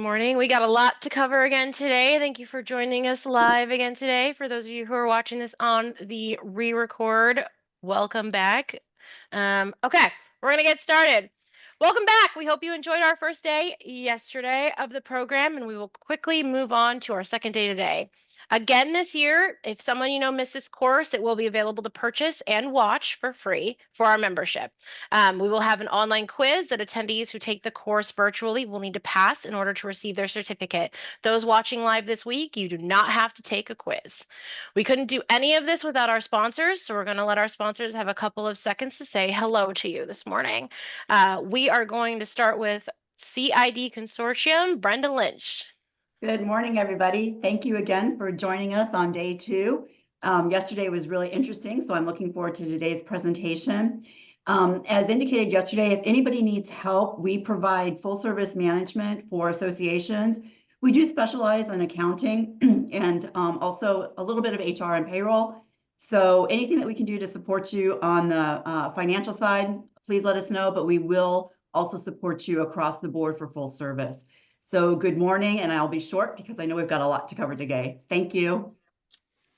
morning. We got a lot to cover again today. Thank you for joining us live again today. For those of you who are watching this on the re-record, welcome back. Okay, we're gonna get started. Welcome back. We hope you enjoyed our first day yesterday of the program, and we will quickly move on to our second day today. Again, this year, if someone you know missed this course, it will be available to purchase and watch for free for our membership. We will have an online quiz that attendees who take the course virtually will need to pass in order to receive their certificate. Those watching live this week, you do not have to take a quiz. We couldn't do any of this without our sponsors, so we're going to let our sponsors have a couple of seconds to say hello to you this morning. We are going to start with CID Consortium, Brenda Lynch. Good morning, everybody. Thank you again for joining us on day 2. Yesterday was really interesting, so I'm looking forward to today's presentation. As indicated yesterday, if anybody needs help, we provide full service management for associations. We do specialize in accounting and also a little bit of HR and payroll. So anything that we can do to support you on the financial side, please let us know, but we will also support you across the board for full service. So good morning, and I'll be short because I know we've got a lot to cover today. Thank you.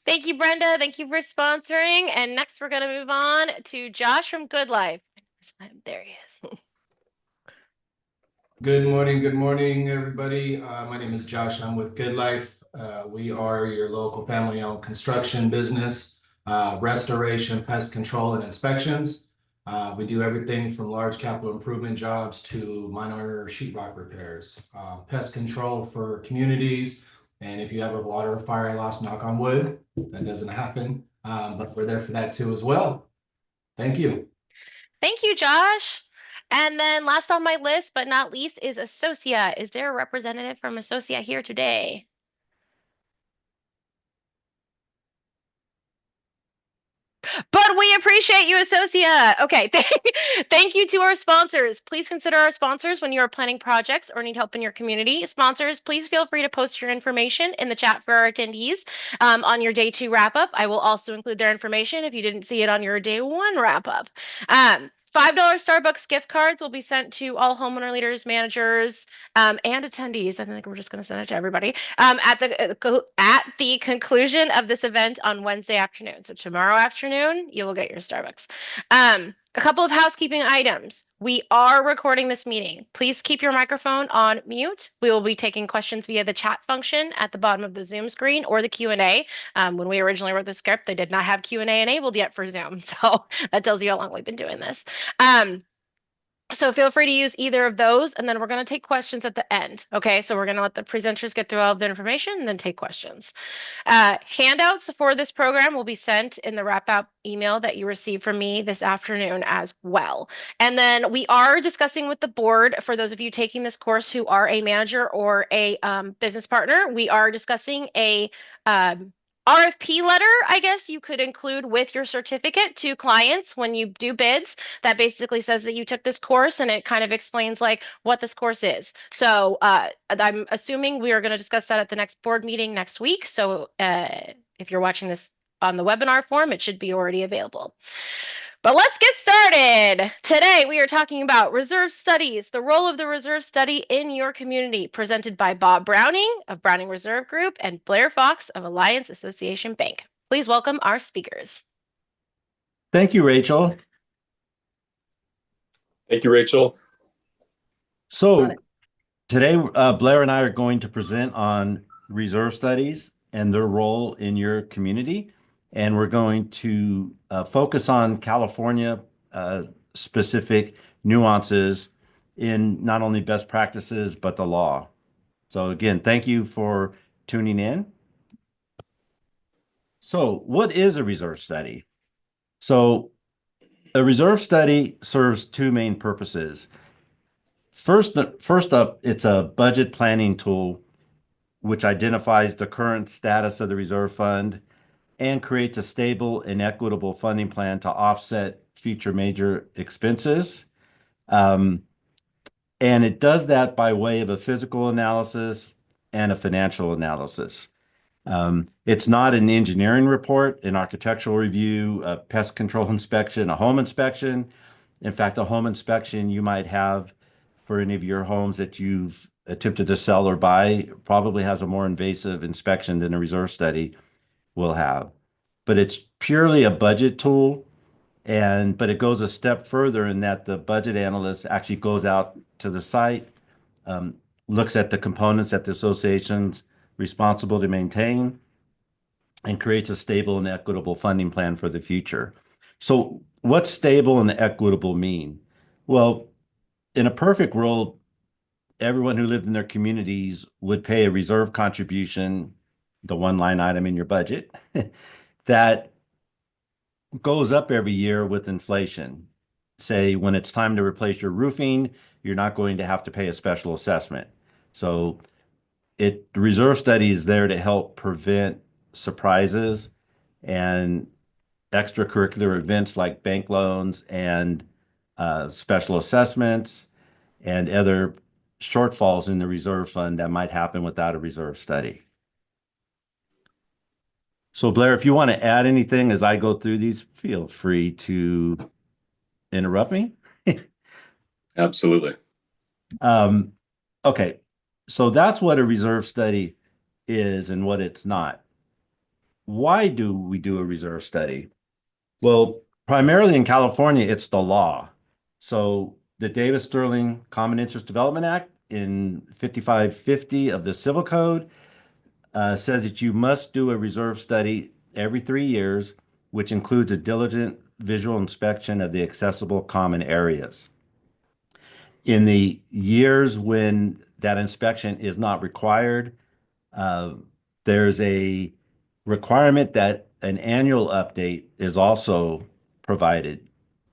Thank you, Brenda. Thank you for sponsoring. And next, we're going to move on to Josh from Good Life. There he is. Good morning, everybody. My name is Josh. I'm with Good Life. We are your local family-owned construction business, restoration, pest control, and inspections. We do everything from large capital improvement jobs to minor sheetrock repairs, pest control for communities. And if you have a water or fire loss, knock on wood, that doesn't happen. But we're there for that too as well. Thank you. Thank you, Josh. And then last on my list, but not least, is Associa. Is there a representative from Associa here today? But we appreciate you, Associa. Okay, thank you to our sponsors. Please consider our sponsors when you are planning projects or need help in your community. Sponsors, please feel free to post your information in the chat for our attendees on your day 2 wrap-up. I will also include their information if you didn't see it on your day 1 wrap-up. $5 Starbucks gift cards will be sent to all homeowner leaders, managers, and attendees. I think we're just going to send it to everybody at the conclusion of this event on Wednesday afternoon. So tomorrow afternoon, you will get your Starbucks. A couple of housekeeping items. We are recording this meeting. Please keep your microphone on mute. We will be taking questions via the chat function at the bottom of the Zoom screen or the Q&A. When we originally wrote the script, they did not have Q&A enabled yet for Zoom. So that tells you how long we've been doing this. So feel free to use either of those, and then we're going to take questions at the end. Okay, so we're going to let the presenters get through all of the information and then take questions. Handouts for this program will be sent in the wrap-up email that you receive from me this afternoon as well. And then we are discussing with the board, for those of you taking this course who are a manager or a business partner, we are discussing a RFP letter, I guess you could include with your certificate to clients when you do bids. That basically says that you took this course, and it kind of explains like what this course is. So I'm assuming we are going to discuss that at the next board meeting next week. So if you're watching this on the webinar form, it should be already available. But let's get started. Today, we are talking about reserve studies, the role of the reserve study in your community, presented by Bob Browning of Browning Reserve Group and Blair Fox of Alliance Association Bank. Please welcome our speakers. Thank you, Rachel. Thank you, Rachel. So today, Blair and I are going to present on reserve studies and their role in your community. And we're going to focus on California specific nuances in not only best practices, but the law. So again, thank you for tuning in. So what is a reserve study? So a reserve study serves 2 main purposes. First up, it's a budget planning tool which identifies the current status of the reserve fund and creates a stable and equitable funding plan to offset future major expenses. And it does that by way of a physical analysis and a financial analysis. It's not an engineering report, an architectural review, a pest control inspection, a home inspection. In fact, a home inspection you might have for any of your homes that you've attempted to sell or buy probably has a more invasive inspection than a reserve study will have. But it's purely a budget tool. But it goes a step further in that the budget analyst actually goes out to the site, um, looks at the components that the association's responsible to maintain, and creates a stable and equitable funding plan for the future. So what's stable and equitable mean? Well, in a perfect world, everyone who lived in their communities would pay a reserve contribution, the one line item in your budget, that goes up every year with inflation. Say when it's time to replace your roofing, you're not going to have to pay a special assessment. So the reserve study is there to help prevent surprises and extracurricular events like bank loans and special assessments and other shortfalls in the reserve fund that might happen without a reserve study. So Blair, if you want to add anything as I go through these, feel free to interrupt me. Absolutely. Okay, so that's what a reserve study is and what it's not. Why do we do a reserve study? Well, primarily in California, it's the law. So the Davis-Sterling Common Interest Development Act in 5550 of the Civil Code says that you must do a reserve study every 3 years, which includes a diligent visual inspection of the accessible common areas. In the years when that inspection is not required, there's a requirement that an annual update is also provided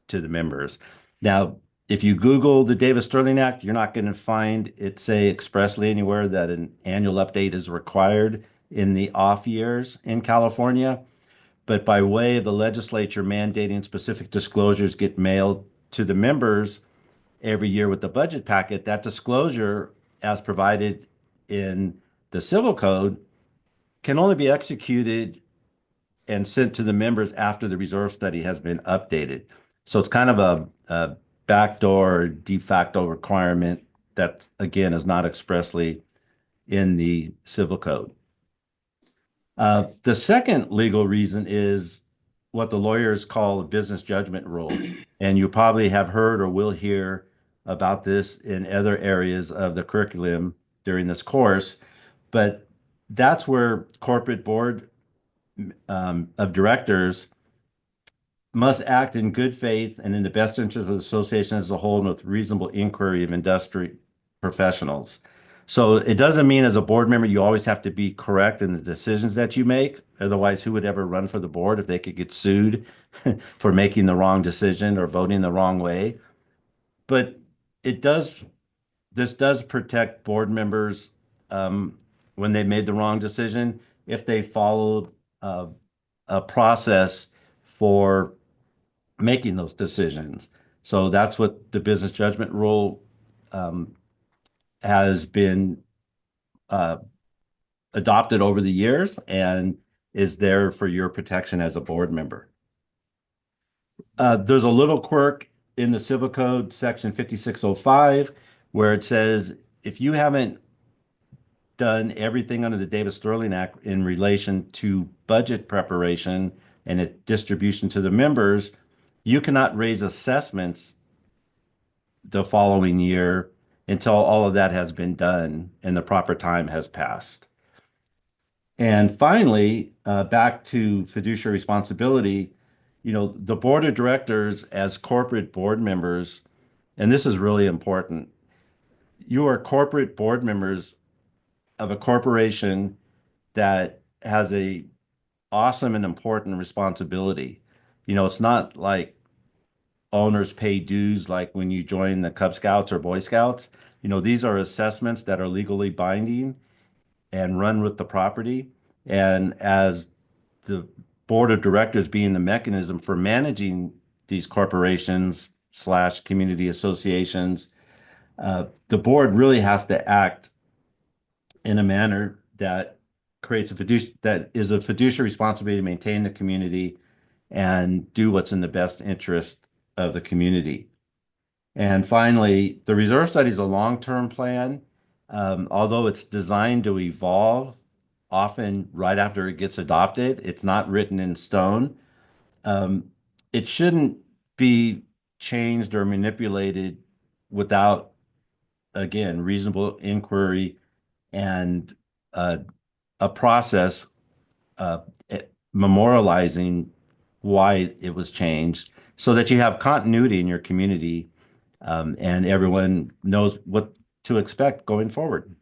to the members. Now, if you Google the Davis-Sterling Act, you're not going to find it say expressly anywhere that an annual update is required in the off years in California. But by way of the legislature mandating specific disclosures get mailed to the members every year with the budget packet, that disclosure, as provided in the Civil Code, can only be executed and sent to the members after the reserve study has been updated. So it's kind of a backdoor de facto requirement that, again, is not expressly in the Civil Code. The second legal reason is what the lawyers call a business judgment rule. And you probably have heard or will hear about this in other areas of the curriculum during this course. But that's where corporate board of directors must act in good faith and in the best interest of the association as a whole and with reasonable inquiry of industry professionals. So it doesn't mean as a board member you always have to be correct in the decisions that you make. Otherwise, who would ever run for the board if they could get sued for making the wrong decision or voting the wrong way? But this does protect board members when they made the wrong decision if they followed a process for making those decisions. So that's what the business judgment rule has been adopted over the years and is there for your protection as a board member. There's a little quirk in the Civil Code, section 5605, where it says if you haven't done everything under the Davis-Sterling Act in relation to budget preparation and its distribution to the members, you cannot raise assessments the following year until all of that has been done and the proper time has passed. And finally, back to fiduciary responsibility, the board of directors as corporate board members, and this is really important, you are corporate board members of a corporation that has a awesome and important responsibility. It's not like owners pay dues like when you join the Cub Scouts or Boy Scouts. These are assessments that are legally binding and run with the property. And as the board of directors being the mechanism for managing these corporations / community associations, the board really has to act in a manner that creates that is a fiduciary responsibility to maintain the community and do what's in the best interest of the community. And finally, the reserve study is a long-term plan. Although it's designed to evolve, often right after it gets adopted, it's not written in stone. Um, it shouldn't be changed or manipulated without, again, reasonable inquiry and uh, a process uh, memorializing why it was changed so that you have continuity in your community, and everyone knows what to expect going forward.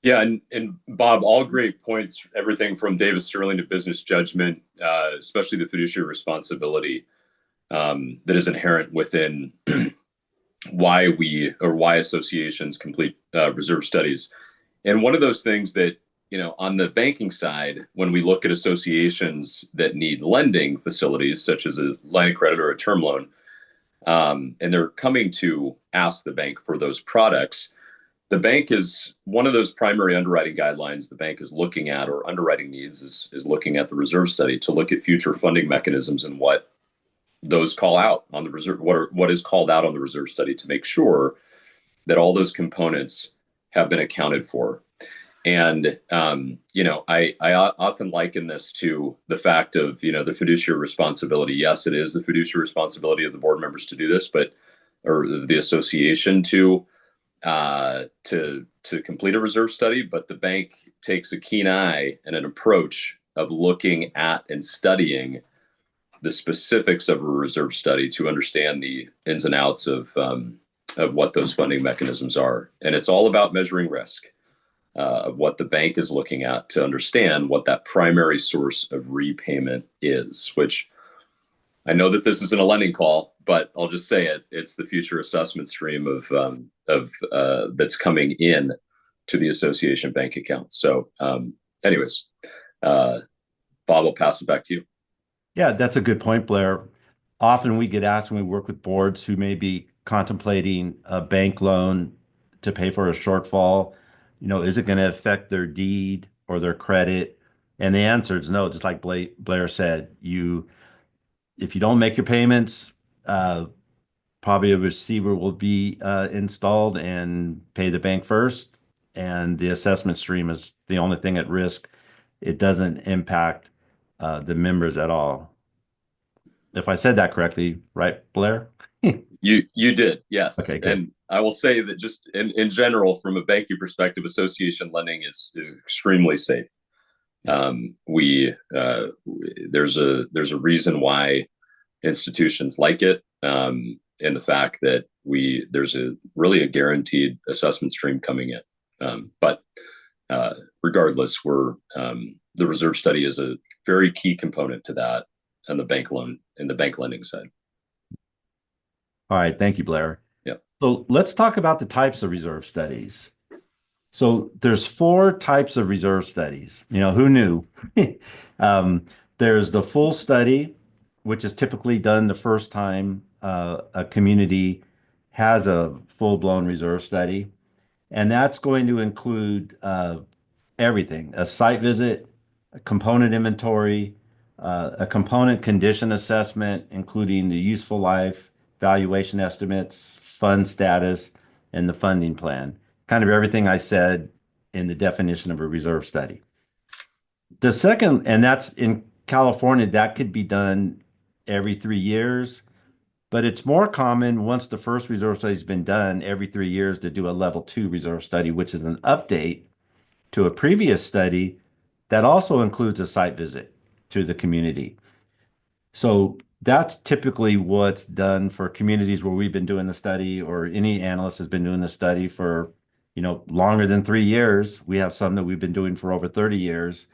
Yeah, and Bob, all great points. Everything from David Sterling to business judgment, especially the fiduciary responsibility that is inherent within why associations complete reserve studies. And one of those things that, on the banking side, when we look at associations that need lending facilities, such as a line of credit or a term loan, and they're coming to ask the bank for those products, the bank is one of those primary underwriting guidelines the bank is looking at, or underwriting needs is looking at the reserve study to look at future funding mechanisms and what those call out on the reserve, what is called out on the reserve study, to make sure that all those components have been accounted for. And I often liken this to the fact of the fiduciary responsibility. Yes, it is the fiduciary responsibility of the board members to do this, or the association to complete a reserve study. But the bank takes a keen eye and an approach of looking at and studying the specifics of a reserve study to understand the ins and outs of what those funding mechanisms are. And it's all about measuring risk of what the bank is looking at to understand what that primary source of repayment is, which I know that this isn't a lending call, but I'll just say it. It's the future assessment stream of that's coming in to the association bank account. So anyways, Bob, I'll pass it back to you. Yeah, that's a good point, Blair. Often we get asked when we work with boards who may be contemplating a bank loan to pay for a shortfall, is it going to affect their deed or their credit? And the answer is no, just like Blair said. If you don't make your payments, probably a receiver will be installed and pay the bank first. And the assessment stream is the only thing at risk. It doesn't impact the members at all. If I said that correctly, right, Blair? You did, yes. Okay, good. And I will say that just in general, from a banking perspective, association lending is extremely safe. There's a reason why institutions like it, and the fact that there's really a guaranteed assessment stream coming in. But regardless, the reserve study is a very key component to that, and the bank lending side. All right, thank you, Blair. Yeah. So let's talk about the types of reserve studies. So there's 4 types of reserve studies. Who knew? There's the full study, which is typically done the first time a community has a full-blown reserve study. And that's going to include everything: a site visit, a component inventory, a component condition assessment, including the useful life, valuation estimates, fund status, and the funding plan. Kind of everything I said in the definition of a reserve study. The second, and that's in California, that could be done every 3 years, but it's more common once the first reserve study has been done every 3 years to do a level 2 reserve study, which is an update to a previous study that also includes a site visit to the community. So that's typically what's done for communities where we've been doing the study, or any analyst has been doing the study for, longer than 3 years. We have some that we've been doing for over 30 years.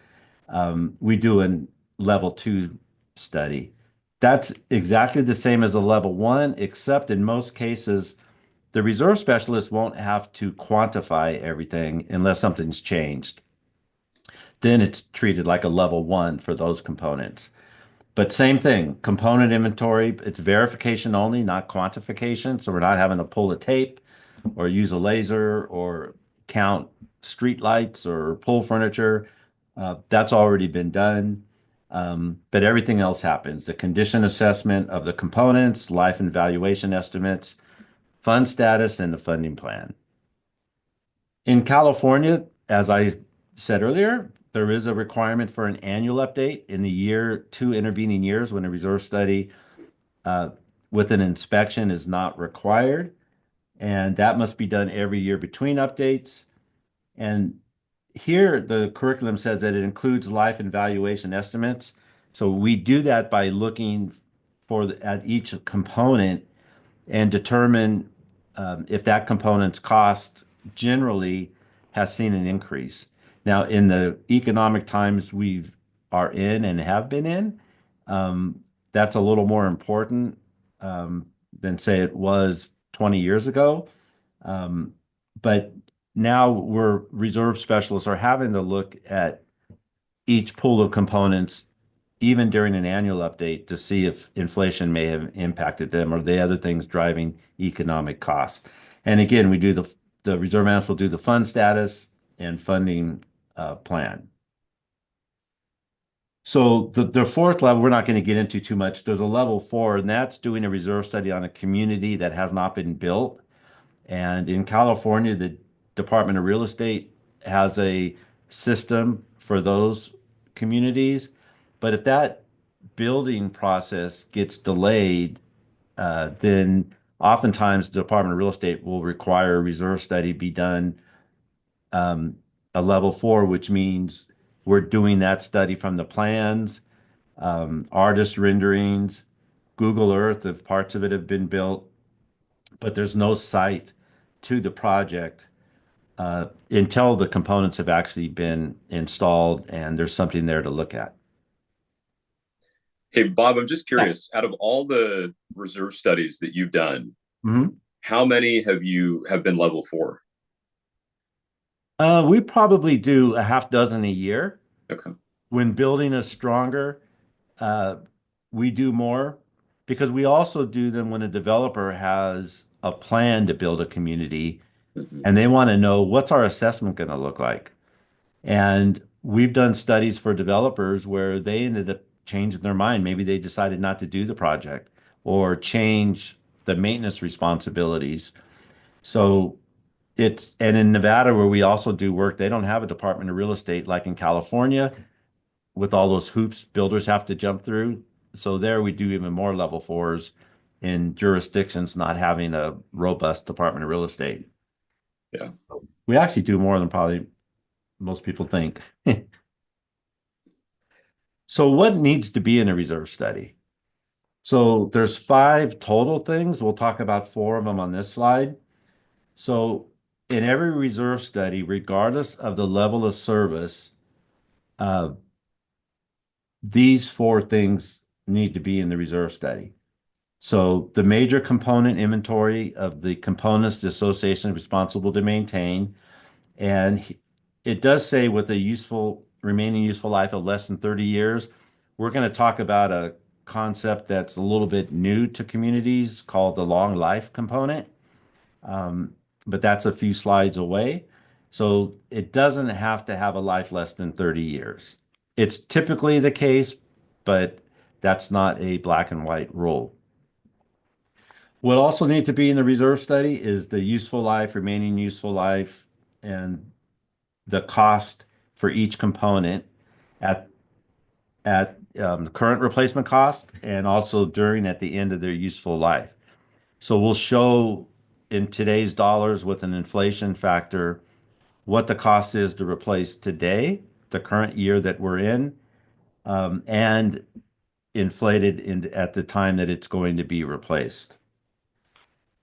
We do a level 2 study. That's exactly the same as a level 1, except in most cases, the reserve specialist won't have to quantify everything unless something's changed. Then it's treated like a level 1 for those components. But same thing, component inventory, it's verification only, not quantification. So we're not having to pull a tape or use a laser or count street lights or pull furniture. That's already been done. But everything else happens: the condition assessment of the components, life and valuation estimates, fund status, and the funding plan. In California, as I said earlier, there is a requirement for an annual update in the 2 intervening years when a reserve study uh, with an inspection is not required. And that must be done every year between updates. And here, the curriculum says that it includes life and valuation estimates. So we do that by looking at each component and determine if that component's cost generally has seen an increase. Now, in the economic times we are in and have been in, that's a little more important than say it was 20 years ago. But now reserve specialists are having to look at each pool of components even during an annual update to see if inflation may have impacted them or the other things driving economic costs. And again, we do the reserve analyst will do the fund status and funding plan. So the fourth level, we're not going to get into too much. There's a level 4, and that's doing a reserve study on a community that has not been built. And in California, the Department of Real Estate has a system for those communities. But if that building process gets delayed, then oftentimes the Department of Real Estate will require a reserve study be done a level 4, which means we're doing that study from the plans, artist renderings, Google Earth if parts of it have been built, but there's no site to the project until the components have actually been installed and there's something there to look at. Hey, Bob, I'm just curious, out of all the reserve studies that you've done, how many have been level 4? We probably do a half dozen a year. Okay. When building is stronger, we do more because we also do them when a developer has a plan to build a community and they want to know what's our assessment going to look like. And we've done studies for developers where they ended up changing their mind. Maybe they decided not to do the project or change the maintenance responsibilities. So and in Nevada, where we also do work, they don't have a Department of Real Estate like in California with all those hoops builders have to jump through. So there we do even more level 4s in jurisdictions not having a robust Department of Real Estate. Yeah. We actually do more than probably most people think. So what needs to be in a reserve study? So there's 5 total things. We'll talk about 4 of them on this slide. So in every reserve study, regardless of the level of service, these 4 things need to be in the reserve study. So the major component inventory of the components the association is responsible to maintain. And it does say with a remaining useful life of less than 30 years, we're going to talk about a concept that's a little bit new to communities called the long life component. But that's a few slides away. So it doesn't have to have a life less than 30 years. It's typically the case, but that's not a black and white rule. What also needs to be in the reserve study is the useful life, remaining useful life, and the cost for each component at the current replacement cost and also at the end of their useful life. So we'll show in today's dollars with an inflation factor what the cost is to replace today, the current year that we're in, and inflated at the time that it's going to be replaced.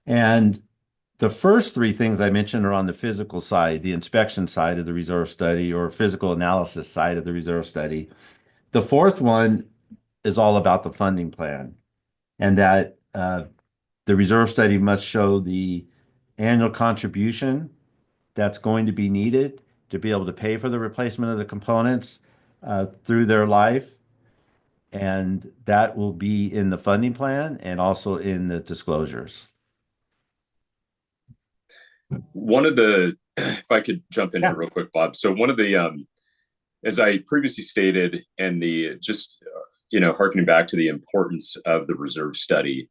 And the first 3 things I mentioned are on the physical side, the inspection side of the reserve study or physical analysis side of the reserve study. The 4th one is all about the funding plan and that the reserve study must show the annual contribution that's going to be needed to be able to pay for the replacement of the components through their life. And that will be in the funding plan and also in the disclosures. One of the, if I could jump in here real quick, Bob. So one of the, as I previously stated, and harkening back to the importance of the reserve study,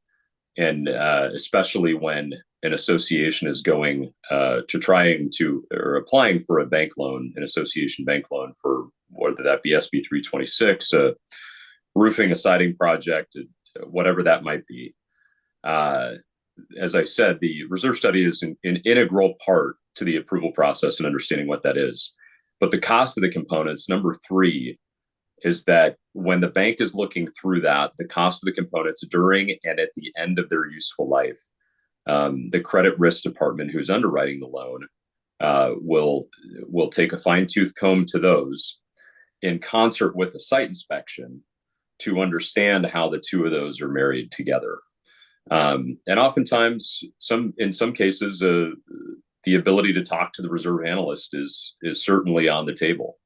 and especially when an association is going to trying to or applying for a bank loan, an association bank loan for whether that be SB 326, a roofing, a siding project, whatever that might be. As I said, the reserve study is an integral part to the approval process and understanding what that is. But the cost of the components, number three, is that when the bank is looking through that, the cost of the components during and at the end of their useful life, the credit risk department who's underwriting the loan will take a fine-tooth comb to those in concert with a site inspection to understand how the two of those are married together. And oftentimes, in some cases, the ability to talk to the reserve analyst is certainly on the table.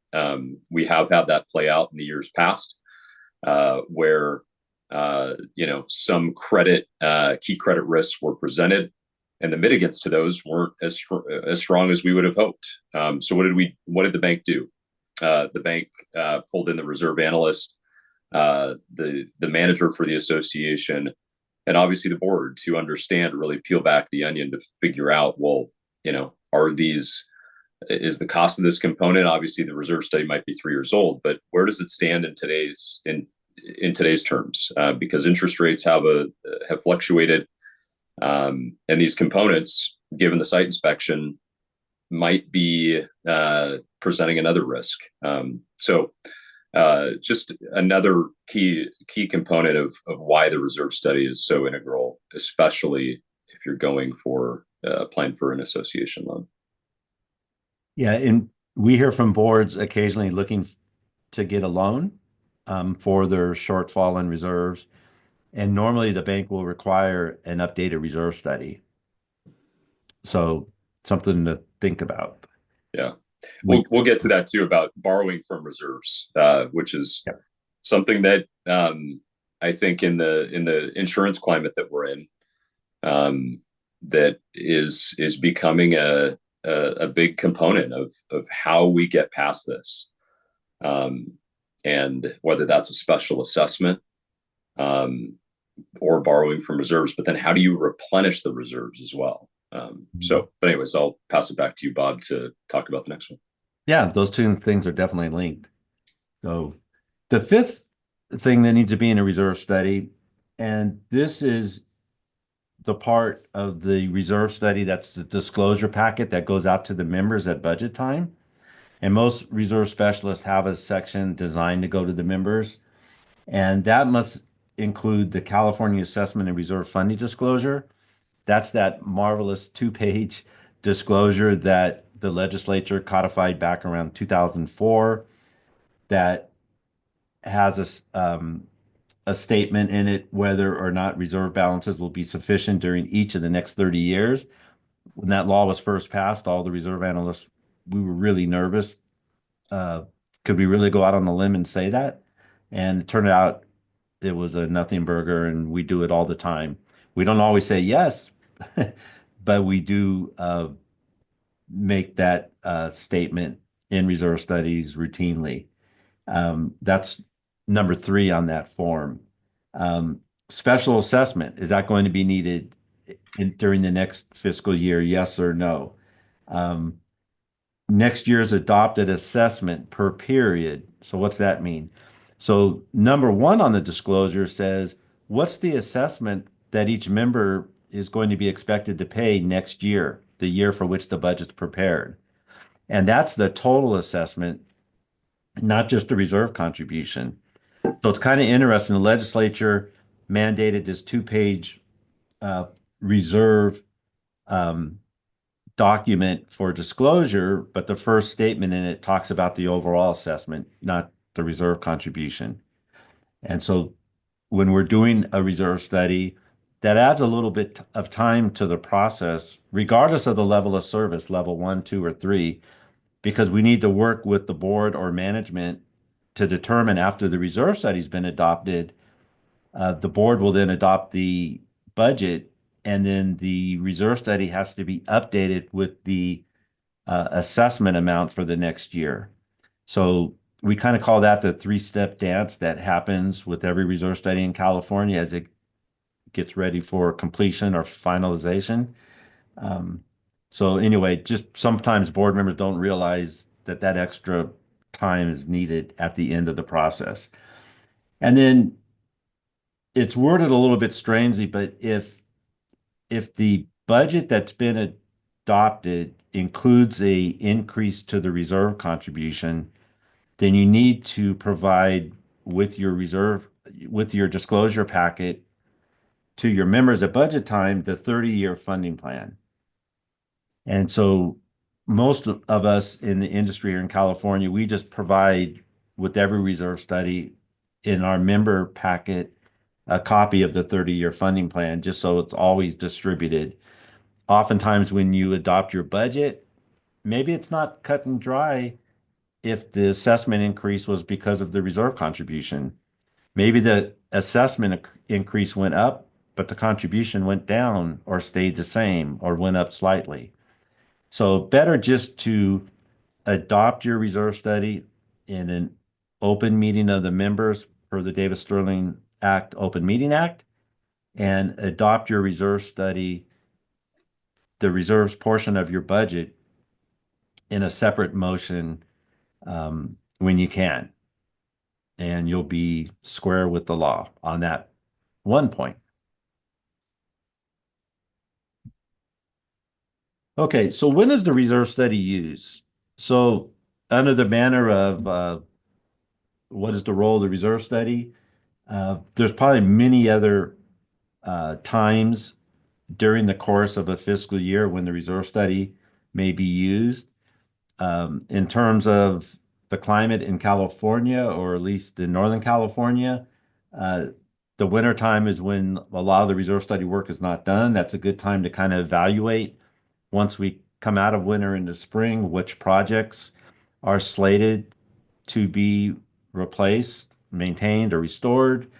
We have had that play out in the years past, where some key credit risks were presented, and the mitigants to those weren't as strong as we would have hoped. So what did the bank do? The bank pulled in the reserve analyst, the manager for the association, and obviously the board to understand, really peel back the onion to figure out, well, is the cost of this component, obviously the reserve study might be 3 years old, but where does it stand in today's terms? Because interest rates have fluctuated, and these components, given the site inspection, might be presenting another risk. So just another key component of why the reserve study is so integral, especially if you're going for applying for an association loan. Yeah, and we hear from boards occasionally looking to get a loan for their shortfall in reserves. And normally the bank will require an updated reserve study. So something to think about. Yeah. We'll get to that too, about borrowing from reserves, which is something that I think in the insurance climate that we're in, that is becoming a big component of how we get past this, and whether that's a special assessment or borrowing from reserves. But then how do you replenish the reserves as well? But anyways, I'll pass it back to you, Bob, to talk about the next one. Yeah, those two things are definitely linked. So the fifth thing that needs to be in a reserve study, and this is the part of the reserve study that's the disclosure packet that goes out to the members at budget time. And most reserve specialists have a section designed to go to the members. And that must include the California Assessment and Reserve Funding Disclosure. That's that marvelous 2-page disclosure that the legislature codified back around 2004 that has a statement in it whether or not reserve balances will be sufficient during each of the next 30 years. When that law was first passed, all the reserve analysts, we were really nervous. Could we really go out on a limb and say that? And it turned out it was a nothing burger, and we do it all the time. We don't always say yes, but we do make that statement in reserve studies routinely. That's number 3 on that form. Special assessment, is that going to be needed during the next fiscal year? Yes or no? Next year's adopted assessment per period. So what's that mean? So number 1 on the disclosure says, what's the assessment that each member is going to be expected to pay next year, the year for which the budget's prepared? And that's the total assessment, not just the reserve contribution. So it's kind of interesting. The legislature mandated this 2-page reserve document for disclosure, but the first statement in it talks about the overall assessment, not the reserve contribution. And so when we're doing a reserve study, that adds a little bit of time to the process, regardless of the level of service, level 1, 2, or 3, because we need to work with the board or management to determine, after the reserve study's been adopted, the board will then adopt the budget, and then the reserve study has to be updated with the assessment amount for the next year. So we kind of call that the 3-step dance that happens with every reserve study in California as it gets ready for completion or finalization. So anyway, just sometimes board members don't realize that that extra time is needed at the end of the process. And then it's worded a little bit strangely, but if the budget that's been adopted includes a increase to the reserve contribution, then you need to provide with your disclosure packet to your members at budget time the 30-year funding plan. And so most of us in the industry here in California, we just provide with every reserve study in our member packet a copy of the 30-year funding plan, just so it's always distributed. Oftentimes when you adopt your budget, maybe it's not cut and dry if the assessment increase was because of the reserve contribution. Maybe the assessment increase went up, but the contribution went down or stayed the same or went up slightly. So better just to adopt your reserve study in an open meeting of the members per the Davis-Sterling Act, Open Meeting Act, and adopt your reserve study, the reserves portion of your budget, in a separate motion when you can. And you'll be square with the law on that one point. Okay, so when is the reserve study used? So under the banner of what is the role of the reserve study, there's probably many other times during the course of a fiscal year when the reserve study may be used. In terms of the climate in California, or at least in Northern California, the winter time is when a lot of the reserve study work is not done. That's a good time to kind of evaluate, once we come out of winter into spring, which projects are slated to be replaced, maintained, or restored,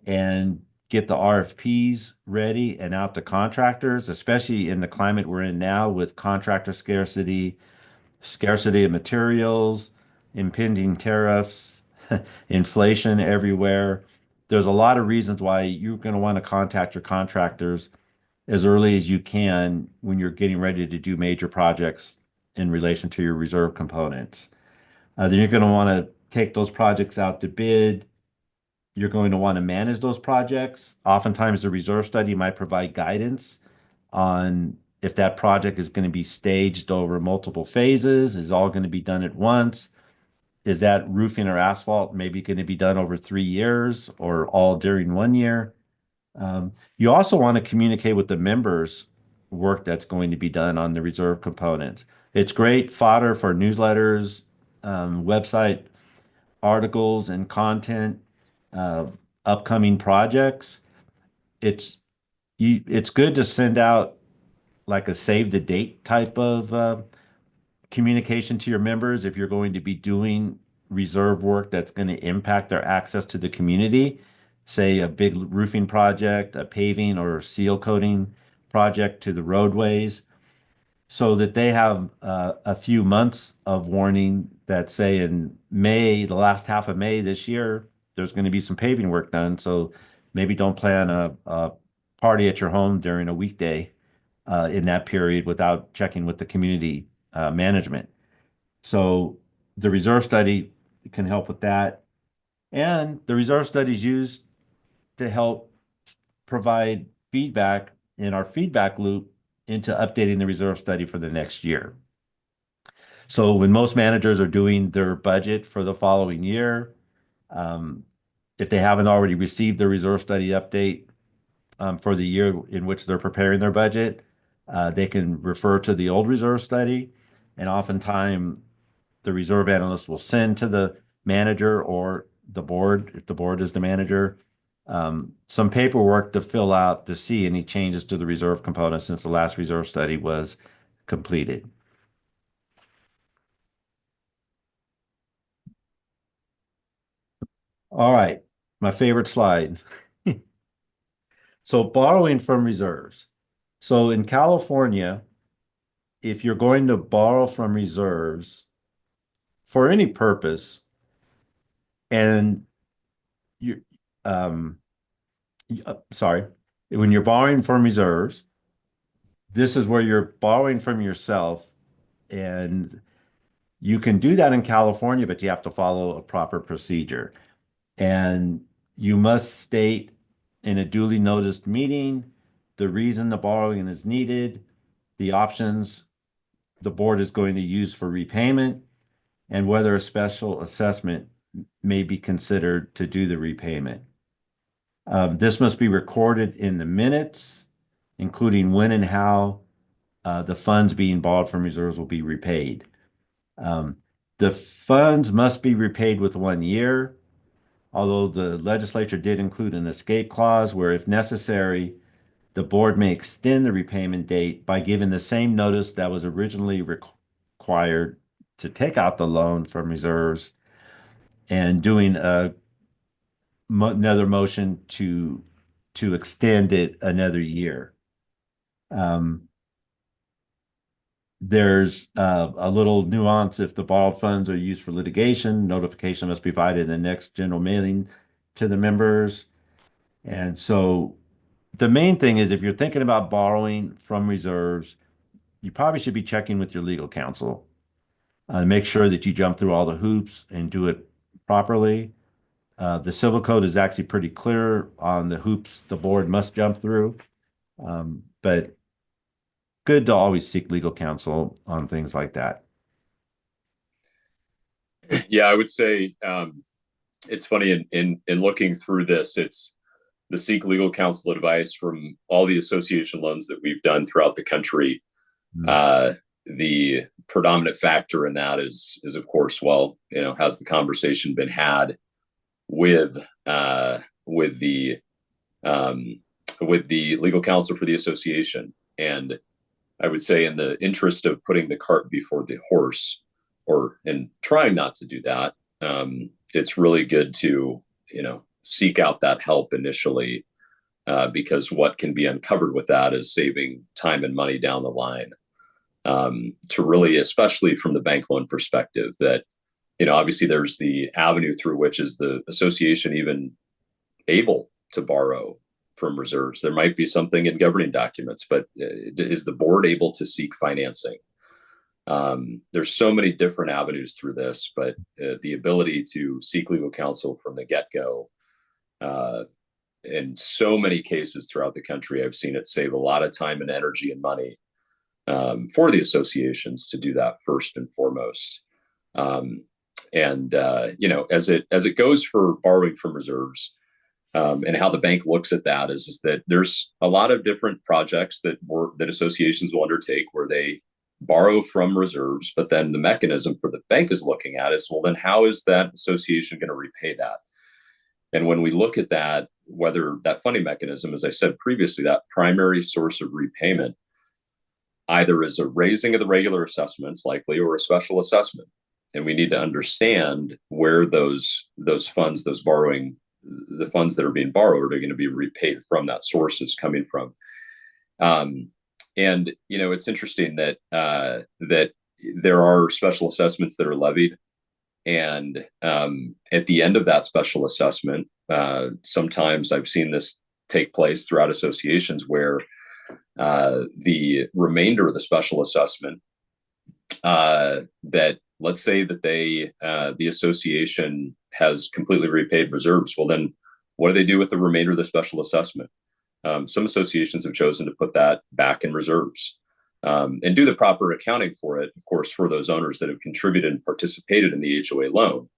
and get the RFPs ready and out to contractors, especially in the climate we're in now with contractor scarcity, scarcity of materials, impending tariffs, inflation everywhere. There's a lot of reasons why you're going to want to contact your contractors as early as you can when you're getting ready to do major projects in relation to your reserve components. Then you're going to want to take those projects out to bid. You're going to want to manage those projects. Oftentimes, the reserve study might provide guidance on if that project is going to be staged over multiple phases, is all going to be done at once. Is that roofing or asphalt maybe going to be done over 3 years or all during 1 year? You also want to communicate with the members work that's going to be done on the reserve components. It's great fodder for newsletters, website articles and content, upcoming projects. It's good to send out like a save the date type of communication to your members if you're going to be doing reserve work that's going to impact their access to the community, say a big roofing project, a paving or seal coating project to the roadways, so that they have a few months of warning that, say, in May, the last half of May this year, there's going to be some paving work done. So maybe don't plan a party at your home during a weekday in that period without checking with the community management. So the reserve study can help with that. And the reserve study is used to help provide feedback in our feedback loop into updating the reserve study for the next year. So when most managers are doing their budget for the following year, if they haven't already received the reserve study update for the year in which they're preparing their budget, they can refer to the old reserve study. And oftentimes the reserve analyst will send to the manager or the board, if the board is the manager, some paperwork to fill out to see any changes to the reserve component since the last reserve study was completed. All right, my favorite slide. So borrowing from reserves. So in California, if you're going to borrow from reserves for any purpose, and you, sorry, when you're borrowing from reserves, this is where you're borrowing from yourself, and you can do that in California, but you have to follow a proper procedure. And you must state in a duly noticed meeting the reason the borrowing is needed, the options the board is going to use for repayment, and whether a special assessment may be considered to do the repayment. This must be recorded in the minutes, including when and how the funds being borrowed from reserves will be repaid. The funds must be repaid with 1 year, although the legislature did include an escape clause where, if necessary, the board may extend the repayment date by giving the same notice that was originally required to take out the loan from reserves and doing another motion to extend it another year. There's a little nuance. If the borrowed funds are used for litigation, notification must be provided in the next general mailing to the members. And so the main thing is, if you're thinking about borrowing from reserves, you probably should be checking with your legal counsel. Make sure that you jump through all the hoops and do it properly. The civil code is actually pretty clear on the hoops the board must jump through. But good to always seek legal counsel on things like that. Yeah, I would say it's funny in looking through this, it's the seek legal counsel advice from all the association loans that we've done throughout the country. The predominant factor in that is of course, well, has the conversation been had with the legal counsel for the association? And I would say, in the interest of putting the cart before the horse, and trying not to do that, it's really good to seek out that help initially, because what can be uncovered with that is saving time and money down the line. To really, especially from the bank loan perspective, that obviously there's the avenue through which is the association even able to borrow from reserves. There might be something in governing documents, but is the board able to seek financing? There's so many different avenues through this, but the ability to seek legal counsel from the get-go, in so many cases throughout the country, I've seen it save a lot of time and energy and money for the associations to do that first and foremost. As it goes for borrowing from reserves, and how the bank looks at that is that there's a lot of different projects that associations will undertake where they borrow from reserves, but then the mechanism for the bank is looking at is, well, then how is that association going to repay that? And when we look at that, whether that funding mechanism, as I said previously, that primary source of repayment either is a raising of the regular assessments likely, or a special assessment. And we need to understand where those funds, the funds that are being borrowed are going to be repaid from, that source is coming from. It's interesting that there are special assessments that are levied, and at the end of that special assessment, sometimes I've seen this take place throughout associations where the remainder of the special assessment, that let's say that the association has completely repaid reserves. Well, then what do they do with the remainder of the special assessment? Some associations have chosen to put that back in reserves, and do the proper accounting for it, of course, for those owners that have contributed and participated in the HOA loan.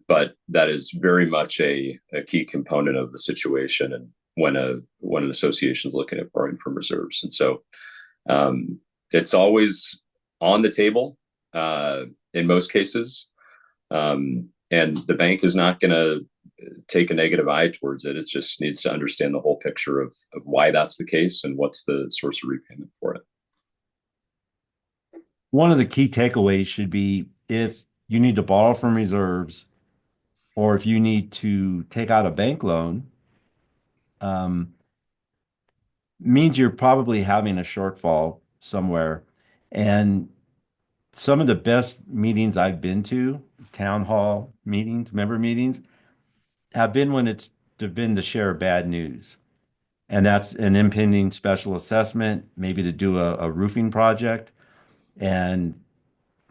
But that is very much a key component of the situation, and when an association is looking at borrowing from reserves. And so it's always on the table in most cases. And the bank is not going to take a negative eye towards it. It just needs to understand the whole picture of why that's the case and what's the source of repayment for it. One of the key takeaways should be, if you need to borrow from reserves, or if you need to take out a bank loan, means you're probably having a shortfall somewhere. And some of the best meetings I've been to, town hall meetings, member meetings, have been when it's been to share bad news. And that's an impending special assessment, maybe to do a roofing project. And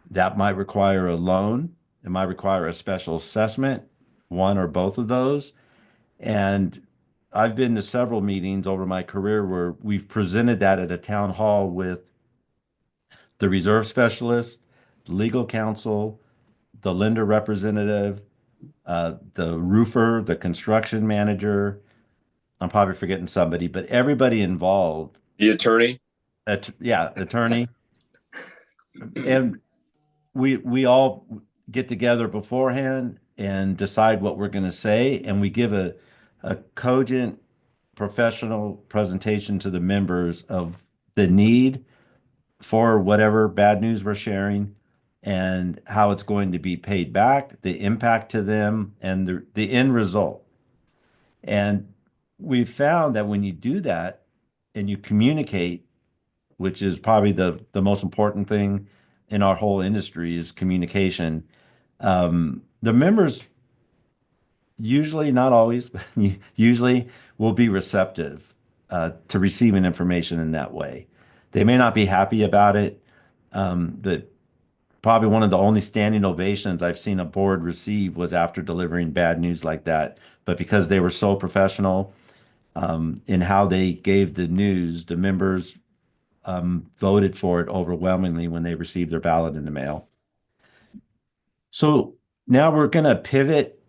that might require a loan. It might require a special assessment, one or both of those. And I've been to several meetings over my career where we've presented that at a town hall with the reserve specialist, legal counsel, the lender representative, the roofer, the construction manager. I'm probably forgetting somebody, but everybody involved. The attorney. Yeah, attorney. And we all get together beforehand and decide what we're going to say, and we give a cogent professional presentation to the members of the need for whatever bad news we're sharing and how it's going to be paid back, the impact to them, and the end result. And we've found that when you do that and you communicate, which is probably the most important thing in our whole industry is communication. The members usually, not always, but usually will be receptive to receiving information in that way. They may not be happy about it. Probably one of the only standing ovations I've seen a board receive was after delivering bad news like that. But because they were so professional in how they gave the news, the members voted for it overwhelmingly when they received their ballot in the mail. So now we're going to pivot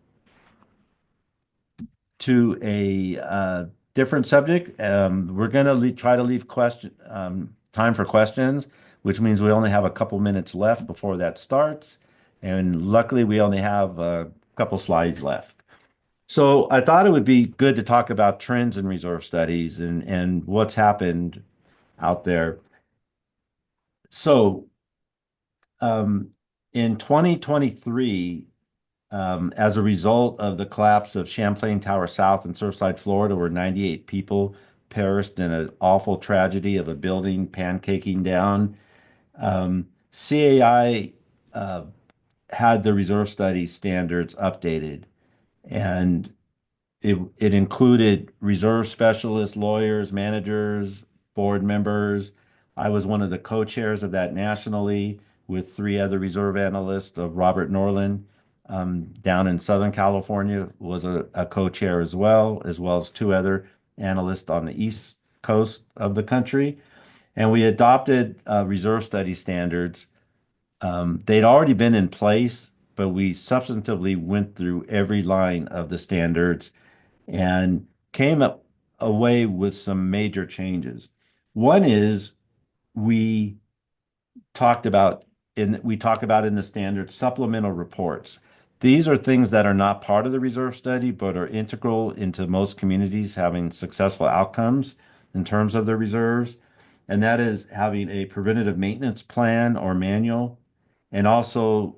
to a different subject. We're going to try to leave time for questions, which means we only have a couple minutes left before that starts. And luckily, we only have a couple slides left. So I thought it would be good to talk about trends in reserve studies and what's happened out there. So in 2023, as a result of the collapse of Champlain Tower South in Surfside, Florida, where 98 people perished in an awful tragedy of a building pancaking down, CAI had the reserve study standards updated, and it included reserve specialists, lawyers, managers, board members. I was one of the co-chairs of that nationally with 3 other reserve analysts. Robert Norland down in Southern California was a co-chair as well as 2 other analysts on the East Coast of the country. And we adopted reserve study standards. They'd already been in place, but we substantively went through every line of the standards and came up away with some major changes. One is we talk about in the standard supplemental reports. These are things that are not part of the reserve study, but are integral into most communities having successful outcomes in terms of their reserves. And that is having a preventative maintenance plan or manual, and also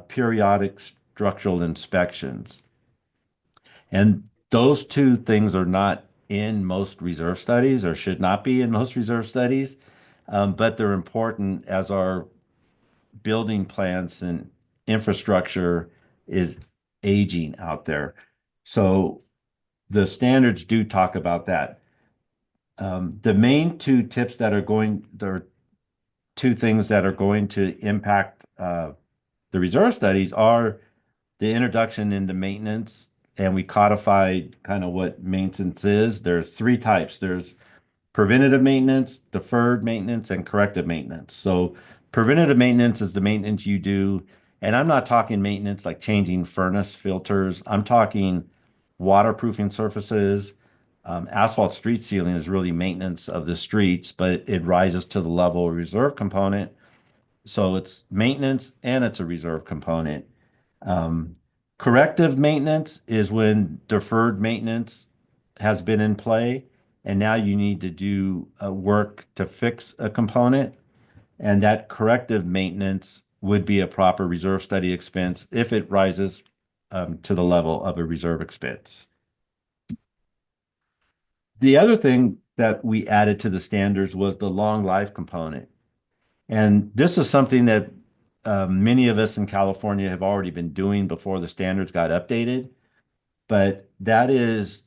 periodic structural inspections. And those 2 things are not in most reserve studies or should not be in most reserve studies, but they're important as our building plants and infrastructure is aging out there. So the standards do talk about that. The main 2 tips there are 2 things that are going to impact the reserve studies are the introduction into maintenance, and we codified kind of what maintenance is. There's 3 types. There's preventative maintenance, deferred maintenance, and corrective maintenance. So preventative maintenance is the maintenance you do, and I'm not talking maintenance like changing furnace filters. I'm talking waterproofing surfaces. Asphalt street sealing is really maintenance of the streets, but it rises to the level of reserve component. So it's maintenance and it's a reserve component. Corrective maintenance is when deferred maintenance has been in play, and now you need to do work to fix a component. And that corrective maintenance would be a proper reserve study expense if it rises to the level of a reserve expense. The other thing that we added to the standards was the long life component. And this is something that many of us in California have already been doing before the standards got updated. But that is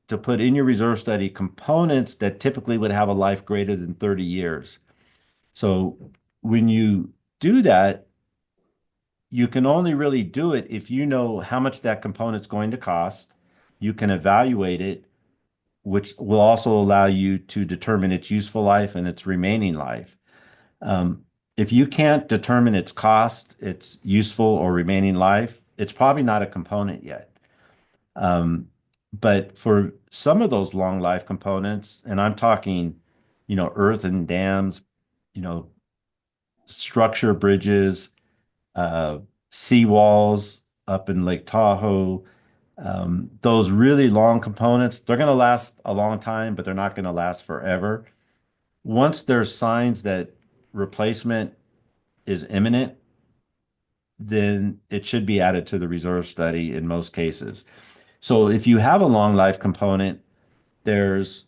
to put in your reserve study components that typically would have a life greater than 30 years. So when you do that, you can only really do it if you know how much that component's going to cost. You can evaluate it, which will also allow you to determine its useful life and its remaining life. If you can't determine its cost, its useful or remaining life, it's probably not a component yet. But for some of those long life components, and I'm talking, earth and dams, structure bridges, seawalls up in Lake Tahoe, those really long components, they're going to last a long time, but they're not going to last forever. Once there's signs that replacement is imminent, then it should be added to the reserve study in most cases. So if you have a long life component, there's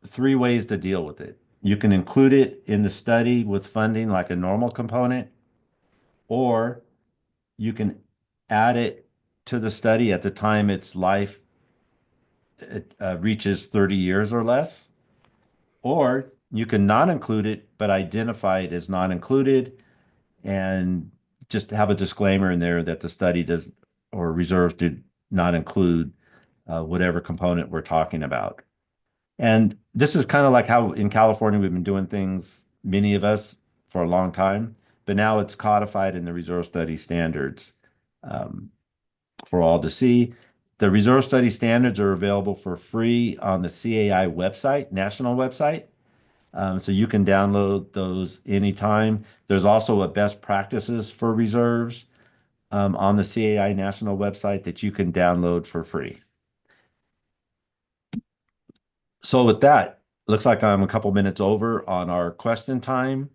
3 ways to deal with it. You can include it in the study with funding like a normal component, or you can add it to the study at the time its life reaches 30 years or less, or you can not include it, but identify it as not included and just have a disclaimer in there that the study does or reserves do not include whatever component we're talking about. And this is kind of like how in California we've been doing things, many of us, for a long time, but now it's codified in the reserve study standards for all to see. The reserve study standards are available for free on the CAI website, national website. So you can download those anytime. There's also a best practices for reserves on the CAI national website that you can download for free. So with that, looks like I'm a couple minutes over on our question time.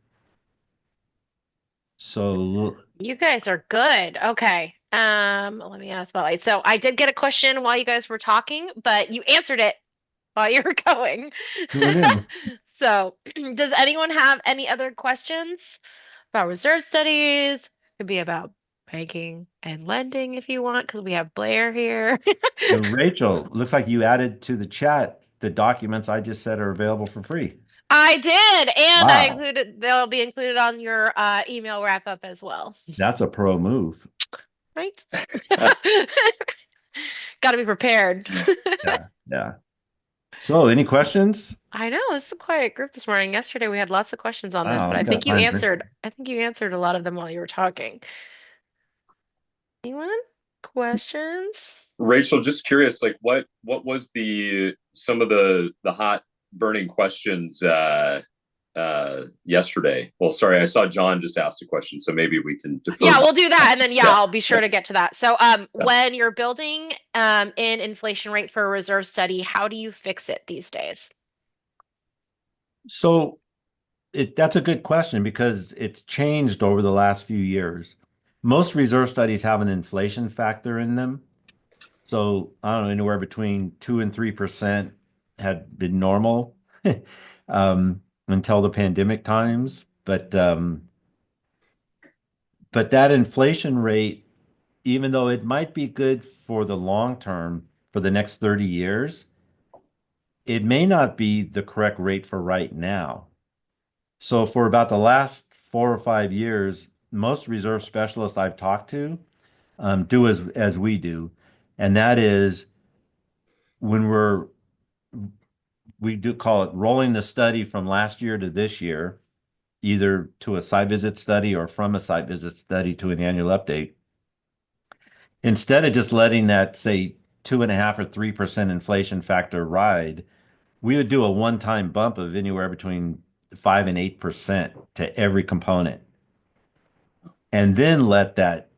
So You guys are good. Okay. Let me ask Molly. So I did get a question while you guys were talking, but you answered it while you were going. So, does anyone have any other questions about reserve studies? Could be about banking and lending if you want, because we have Blair here. Rachel, looks like you added to the chat the documents I just said are available for free. I did, and I Wow. they'll be included on your email wrap up as well. That's a pro move. Right? Got to be prepared. Yeah. So any questions? I know it's a quiet group this morning. Yesterday we had lots of questions on this, Wow, but I I've got think you time. answered. I think you answered a lot of them while you were talking. Anyone? Questions? Rachel, just curious, like what was some of the hot burning questions yesterday? Well, sorry, I saw John just asked a question, so maybe we can defer. Yeah, we'll do that, and then Yeah. I'll be sure to get to that. So, when you're building in inflation rate for a reserve study, how do you fix it these days? So that's a good question because it's changed over the last few years. Most reserve studies have an inflation factor in them. So I don't know, anywhere between 2 and 3% had been normal until the pandemic times. But that inflation rate, even though it might be good for the long term, for the next 30 years, it may not be the correct rate for right now. So for about the last 4 or 5 years, most reserve specialists I've talked to do as we do, and that is when we do call it rolling the study from last year to this year, either to a site visit study or from a site visit study to an annual update. Instead of just letting that, say, 2.5 or 3% inflation factor ride, we would do a one-time bump of anywhere between 5 and 8% to every component, and then let that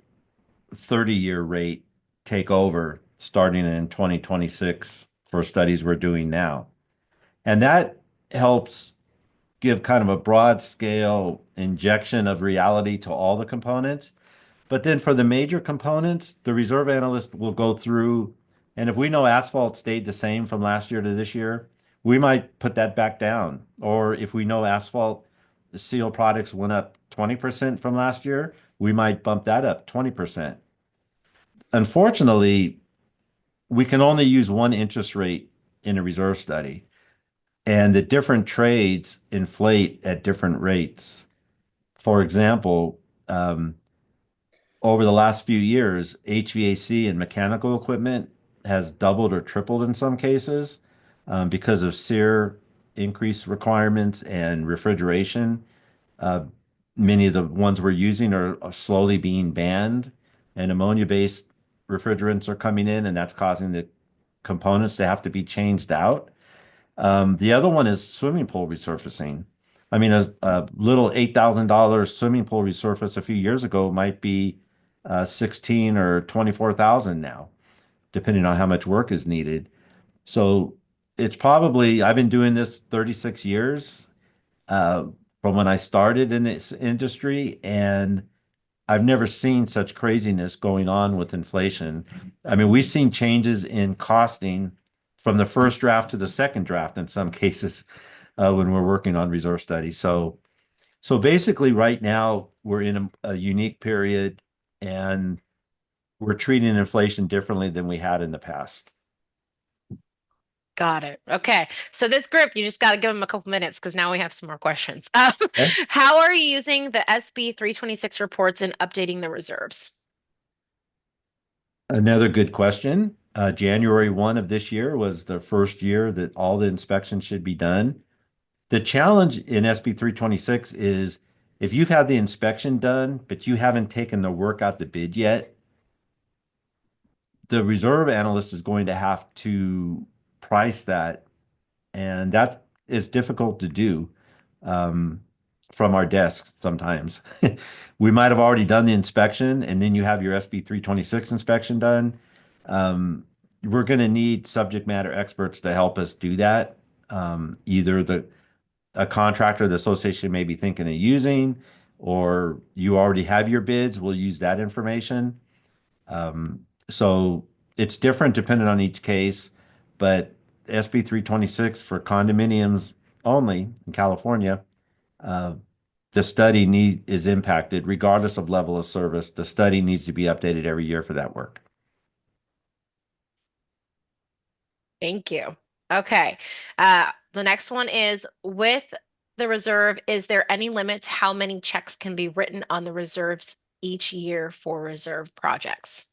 30-year rate take over starting in 2026 for studies we're doing now. And that helps give kind of a broad scale injection of reality to all the components. But then for the major components, the reserve analyst will go through, and if we know asphalt stayed the same from last year to this year, we might put that back down. Or if we know asphalt, the seal products went up 20% from last year, we might bump that up 20%. Unfortunately, we can only use one interest rate in a reserve study. And the different trades inflate at different rates. For example, over the last few years, HVAC and mechanical equipment has doubled or tripled in some cases because of SEER increased requirements and refrigeration. Uh, Many of the ones we're using are slowly being banned, and ammonia-based refrigerants are coming in, and that's causing the components to have to be changed out. The other one is swimming pool resurfacing. I mean, a little $8,000 swimming pool resurface a few years ago might be 16 or 24,000 now, depending on how much work is needed. So it's probably, I've been doing this 36 years uh, from when I started in this industry, and I've never seen such craziness going on with inflation. I mean, we've seen changes in costing from the first draft to the second draft in some cases when we're working on reserve studies. So basically, right now we're in a unique period, and we're treating inflation differently than we had in the past. Got it. Okay. So this group, you just got to give them a couple minutes because now we have some more questions. Okay. How are you using the SB 326 reports and updating the reserves? Another good question. January 1 of this year was the first year that all the inspections should be done. The challenge in SB 326 is if you've had the inspection done, but you haven't taken the work out the bid yet, the reserve analyst is going to have to price that, and that is difficult to do from our desks sometimes. We might have already done the inspection, and then you have your SB 326 inspection done. We're going to need subject matter experts to help us do that. Either a contractor the association may be thinking of using, or you already have your bids, we'll use that information. So it's different depending on each case, but SB 326 for condominiums only in California, the study is impacted regardless of level of service. The study needs to be updated every year for that work. Thank you. Okay. The next one is with the reserve, is there any limit to how many checks can be written on the reserves each year for reserve projects?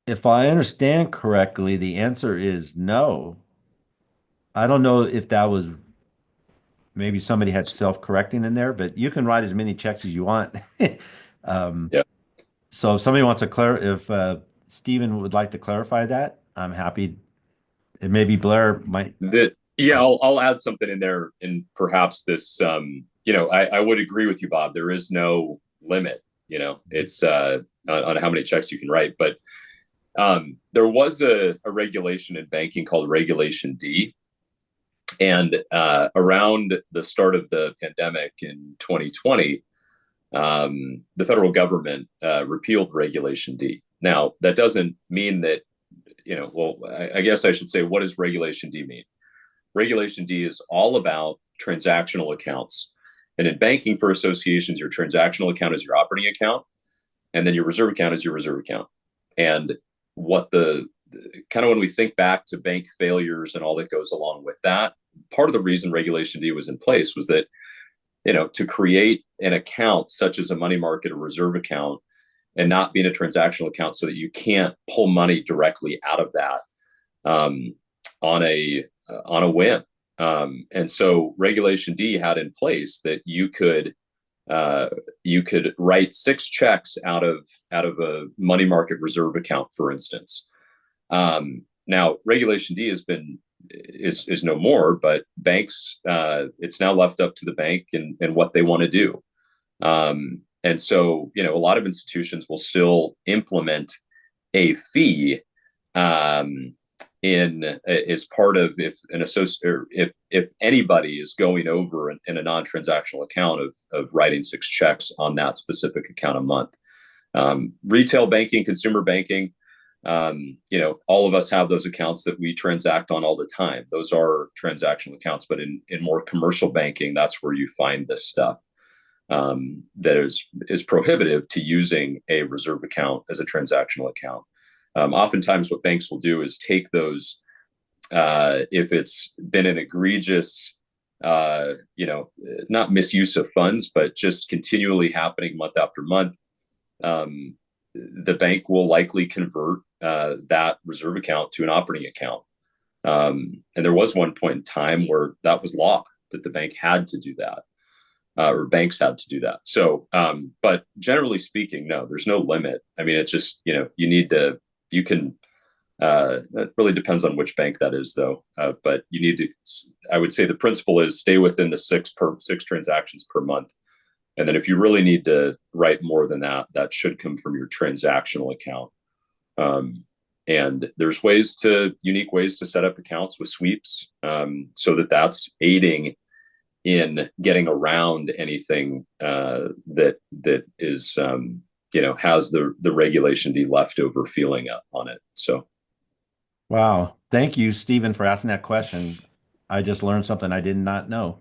If I understand correctly, the answer is no. I don't know if that was maybe somebody had self-correcting in there, but you can write as many checks as you want. Yeah. So if somebody wants to if Stephen would like to clarify that, I'm happy. And maybe Blair might. I'll add something in there, and perhaps this, I would agree with you, Bob. There is no limit. It's on how many checks you can write, but there was a regulation in banking called Regulation D. And around the start of the pandemic in 2020, the federal government repealed Regulation D. Now, that doesn't mean that, I guess I should say, what does Regulation D mean? Regulation D is all about transactional accounts. And in banking for associations, your transactional account is your operating account, and then your reserve account is your reserve account. And what kind of when we think back to bank failures and all that goes along with that, part of the reason Regulation D was in place was that, to create an account such as a money market or reserve account and not being a transactional account so that you can't pull money directly out of that on a whim. And so Regulation D had in place that you could write 6 checks out of a money market reserve account, for instance. Now, Regulation D is no more, but banks, it's now left up to the bank and what they want to do. And so, a lot of institutions will still implement a fee as part of if an associate or if anybody is going over in a non-transactional account of writing 6 checks on that specific account a month. Retail banking, consumer banking, all of us have those accounts that we transact on all the time. Those are transactional accounts, but in more commercial banking, that's where you find this stuff that is prohibitive to using a reserve account as a transactional account. Oftentimes what banks will do is take those, if it's been an egregious, not misuse of funds, but just continually happening month after month, the bank will likely convert that reserve account to an operating account. And there was one point in time where that was law, that the bank had to do that, or banks had to do that. So, but generally speaking, no, there's no limit. I mean, it's just, that really depends on which bank that is, though. But you need to, I would say the principle is stay within the six transactions per month. And then if you really need to write more than that, that should come from your transactional account. And there's unique ways to set up accounts with sweeps, so that's aiding in getting around anything that is, has the Regulation D leftover feeling on it. So. Wow. Thank you, Stephen, for asking that question. I just learned something I did not know.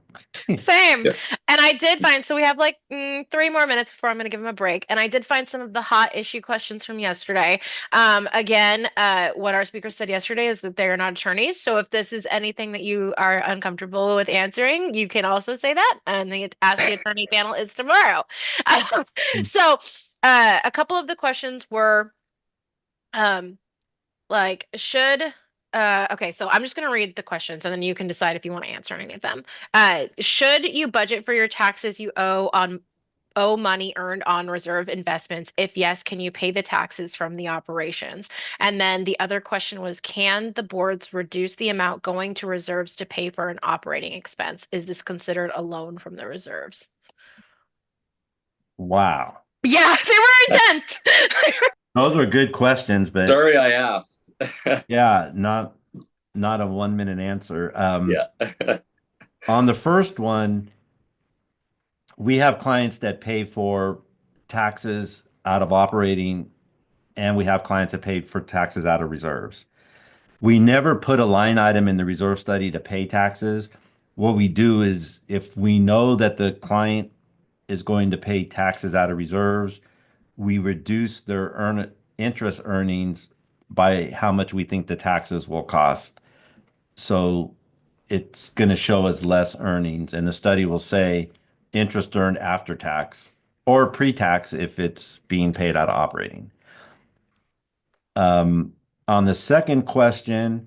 Same. Yeah. And I did find, so we have like 3 more minutes before I'm going to give him a break. And I did find some of the hot issue questions from yesterday. Again, what our speaker said yesterday is that they are not attorneys. So if this is anything that you are uncomfortable with answering, you can also say that. And the Ask the Attorney panel is tomorrow. So a couple of the questions were, like, okay, so I'm just going to read the questions and then you can decide if you want to answer any of them. Should you budget for your taxes you owe money earned on reserve investments? If yes, can you pay the taxes from the operations? And then the other question was, can the boards reduce the amount going to reserves to pay for an operating expense? Is this considered a loan from the reserves? Wow. Yeah, they were intense. Those were good questions, but Sorry I asked. yeah, not a 1-minute answer. Yeah. On the first one, we have clients that pay for taxes out of operating, and we have clients that pay for taxes out of reserves. We never put a line item in the reserve study to pay taxes. What we do is, if we know that the client is going to pay taxes out of reserves, we reduce their interest earnings by how much we think the taxes will cost. So it's going to show us less earnings, and the study will say interest earned after tax or pre-tax if it's being paid out of operating. On the second question,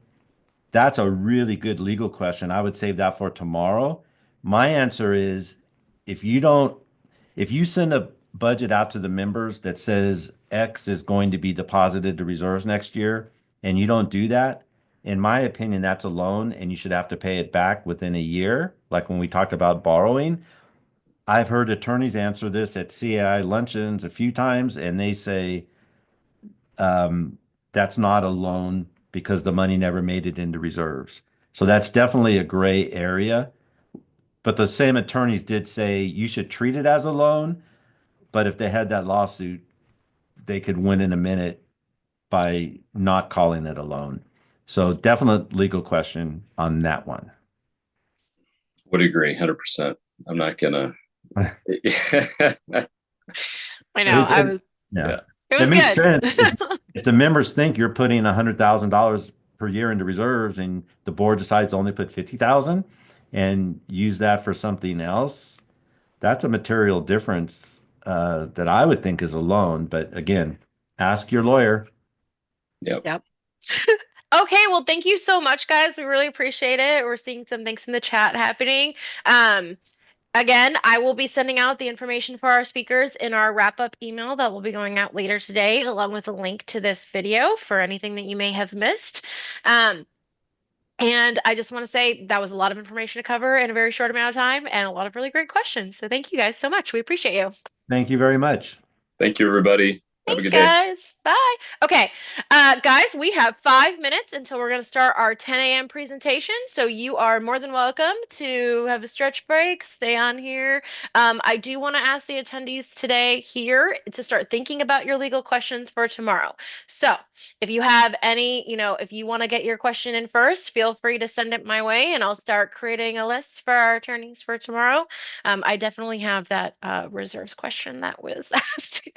that's a really good legal question. I would save that for tomorrow. My answer is, if you send a budget out to the members that says X is going to be deposited to reserves next year, and you don't do that, in my opinion, that's a loan and you should have to pay it back within a year. Like when we talked about borrowing, I've heard attorneys answer this at CAI luncheons a few times, and they say that's not a loan because the money never made it into reserves. So that's definitely a gray area. But the same attorneys did say you should treat it as a loan. But if they had that lawsuit, they could win in a minute by not calling it a loan. So definite legal question on that one. Would agree 100%. I'm not gonna. I know. Yeah. It was makes good. sense. If the members think you're putting $100,000 per year into reserves and the board decides to only put $50,000 and use that for something else, that's a material difference that I would think is a loan. But again, ask your lawyer. Yep. Okay, well, thank you so much, guys. We really appreciate it. We're seeing some things in the chat happening. Again, I will be sending out the information for our speakers in our wrap-up email that will be going out later today, along with a link to this video for anything that you may have missed. And I just want to say that was a lot of information to cover in a very short amount of time and a lot of really great questions. So thank you guys so much. We appreciate you. Thank you very much. Thank you, everybody. Have a Thanks, good day. guys. Bye. Okay, guys, we have 5 minutes until we're going to start our 10 a.m. presentation. So you are more than welcome to have a stretch break, stay on here. I do want to ask the attendees today here to start thinking about your legal questions for tomorrow. So if you have any, if you want to get your question in first, feel free to send it my way and I'll start creating a list for our attorneys for tomorrow. I definitely have that reserves question that was asked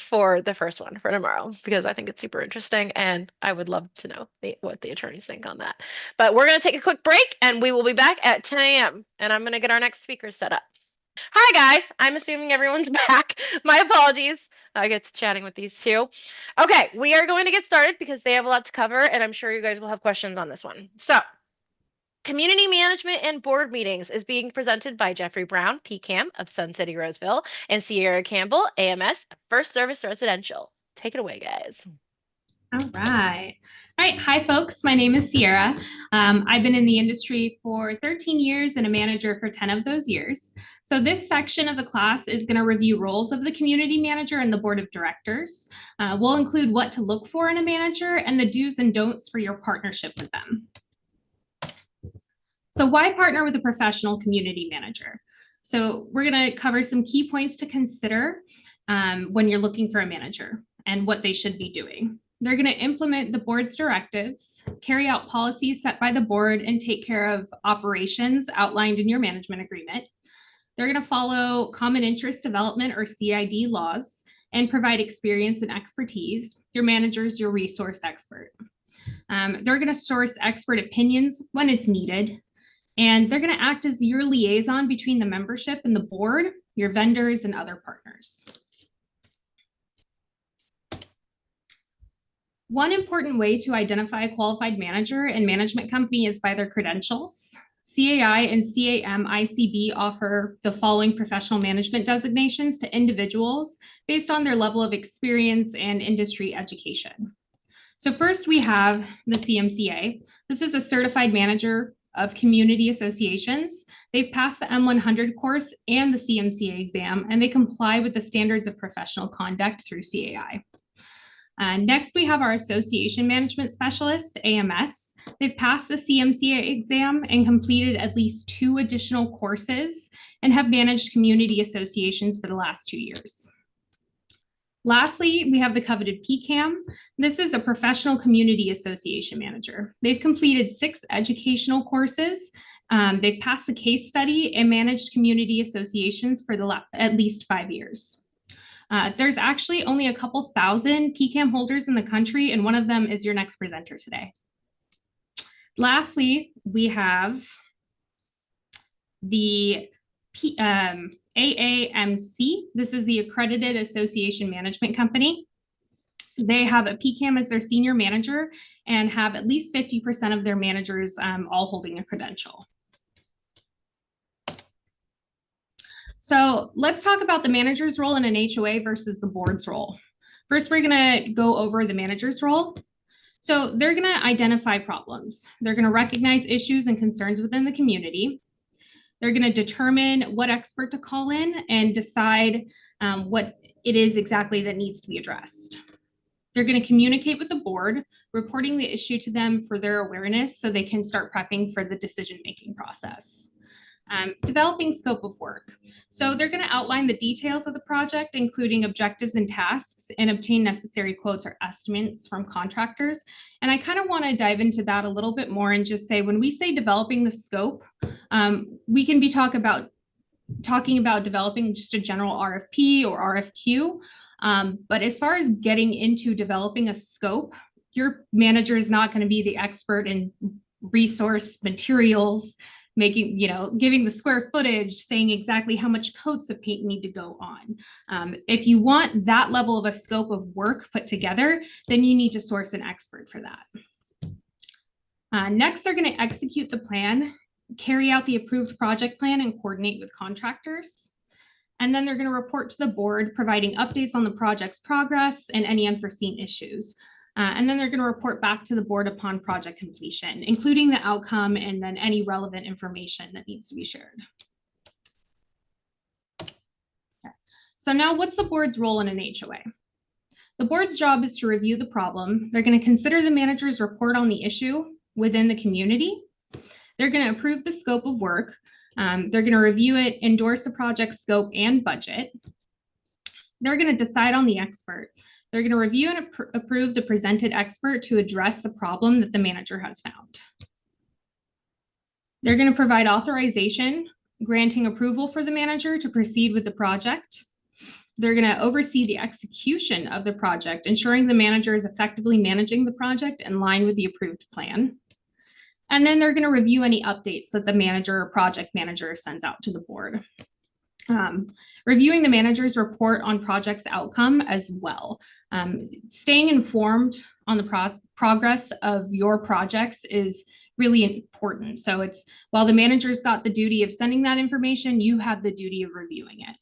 for the first one for tomorrow because I think it's super interesting and I would love to know what the attorneys think on that. But we're going to take a quick break and we will be back at 10 a.m. and I'm going to get our next speaker set up. Hi, guys. I'm assuming everyone's back. My apologies. I get to chatting with these two. Okay, we are going to get started because they have a lot to cover, and I'm sure you guys will have questions on this one. So, community management and board meetings is being presented by Geoffrey Browne, PCAM of Sun City, Roseville, and Sierra Campbell, AMS, FirstService Residential. Take it away, guys. All right. All right. Hi, folks. My name is Sierra. I've been in the industry for 13 years and a manager for 10 of those years. So this section of the class is going to review roles of the community manager and the board of directors. We'll include what to look for in a manager and the do's and don'ts for your partnership with them. So why partner with a professional community manager? So we're going to cover some key points to consider when you're looking for a manager and what they should be doing. They're going to implement the board's directives, carry out policies set by the board, and take care of operations outlined in your management agreement. They're going to follow common interest development or CID laws and provide experience and expertise. Your manager's your resource expert. They're going to source expert opinions when it's needed. And they're going to act as your liaison between the membership and the board, your vendors, and other partners. One important way to identify a qualified manager and management company is by their credentials. CAI and CAM ICB offer the following professional management designations to individuals based on their level of experience and industry education. So first we have the CMCA. This is a certified manager of community associations. They've passed the M100 course and the CMCA exam, and they comply with the standards of professional conduct through CAI. Next, we have our Association Management Specialist, AMS. They've passed the CMCA exam and completed at least 2 additional courses and have managed community associations for the last 2 years. Lastly, we have the coveted PCAM. This is a professional community association manager. They've completed 6 educational courses. They've passed the case study and managed community associations for at least 5 years. There's actually only a couple thousand PCAM holders in the country, and one of them is your next presenter today. Lastly, we have the AAMC. This is the Accredited Association Management Company. They have a PCAM as their senior manager and have at least 50% of their managers all holding a credential. So let's talk about the manager's role in an HOA versus the board's role. First, we're going to go over the manager's role. So they're going to identify problems. They're going to recognize issues and concerns within the community. They're going to determine what expert to call in and decide what it is exactly that needs to be addressed. They're going to communicate with the board, reporting the issue to them for their awareness so they can start prepping for the decision-making process. Developing scope of work. So they're going to outline the details of the project, including objectives and tasks, and obtain necessary quotes or estimates from contractors. And I kind of want to dive into that a little bit more and just say, when we say developing the scope, we can be talking about developing just a general RFP or RFQ. But as far as getting into developing a scope, your manager is not going to be the expert in resource materials, giving the square footage, saying exactly how much coats of paint need to go on. If you want that level of a scope of work put together, then you need to source an expert for that. Next, they're going to execute the plan, carry out the approved project plan, and coordinate with contractors. And then they're going to report to the board, providing updates on the project's progress and any unforeseen issues. And then they're going to report back to the board upon project completion, including the outcome and then any relevant information that needs to be shared. Okay. So now what's the board's role in an HOA? The board's job is to review the problem. They're going to consider the manager's report on the issue within the community. They're going to approve the scope of work. They're going to review it, endorse the project scope and budget. They're going to decide on the expert. They're going to review and approve the presented expert to address the problem that the manager has found. They're going to provide authorization, granting approval for the manager to proceed with the project. They're going to oversee the execution of the project, ensuring the manager is effectively managing the project in line with the approved plan. And then they're going to review any updates that the manager or project manager sends out to the board. Reviewing the manager's report on project's outcome as well. Staying informed on the progress of your projects is really important. So it's, while the manager's got the duty of sending that information, you have the duty of reviewing it.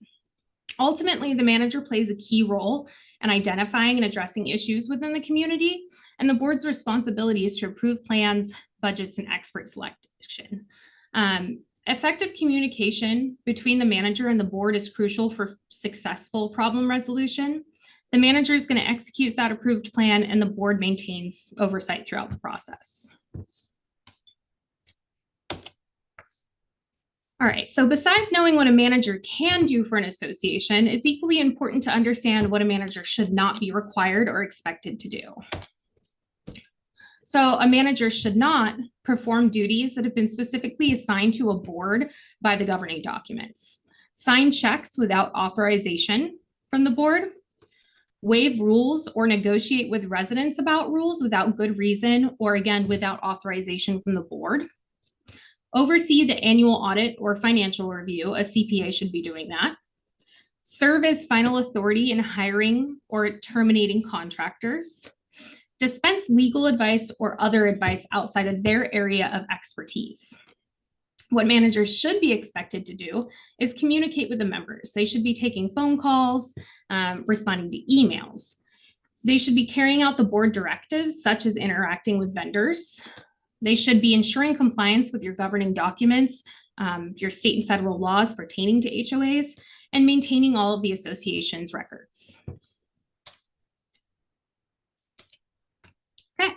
Ultimately, the manager plays a key role in identifying and addressing issues within the community, and the board's responsibility is to approve plans, budgets, and expert selection. Effective communication between the manager and the board is crucial for successful problem resolution. The manager is going to execute that approved plan, and the board maintains oversight throughout the process. All right, so besides knowing what a manager can do for an association, it's equally important to understand what a manager should not be required or expected to do. So a manager should not perform duties that have been specifically assigned to a board by the governing documents, sign checks without authorization from the board, waive rules or negotiate with residents about rules without good reason or, again, without authorization from the board, oversee the annual audit or financial review. A CPA should be doing that. Serve as final authority in hiring or terminating contractors. Dispense legal advice or other advice outside of their area of expertise. What managers should be expected to do is communicate with the members. They should be taking phone calls, responding to emails. They should be carrying out the board directives, such as interacting with vendors. They should be ensuring compliance with your governing documents, your state and federal laws pertaining to HOAs, and maintaining all of the association's records. Okay,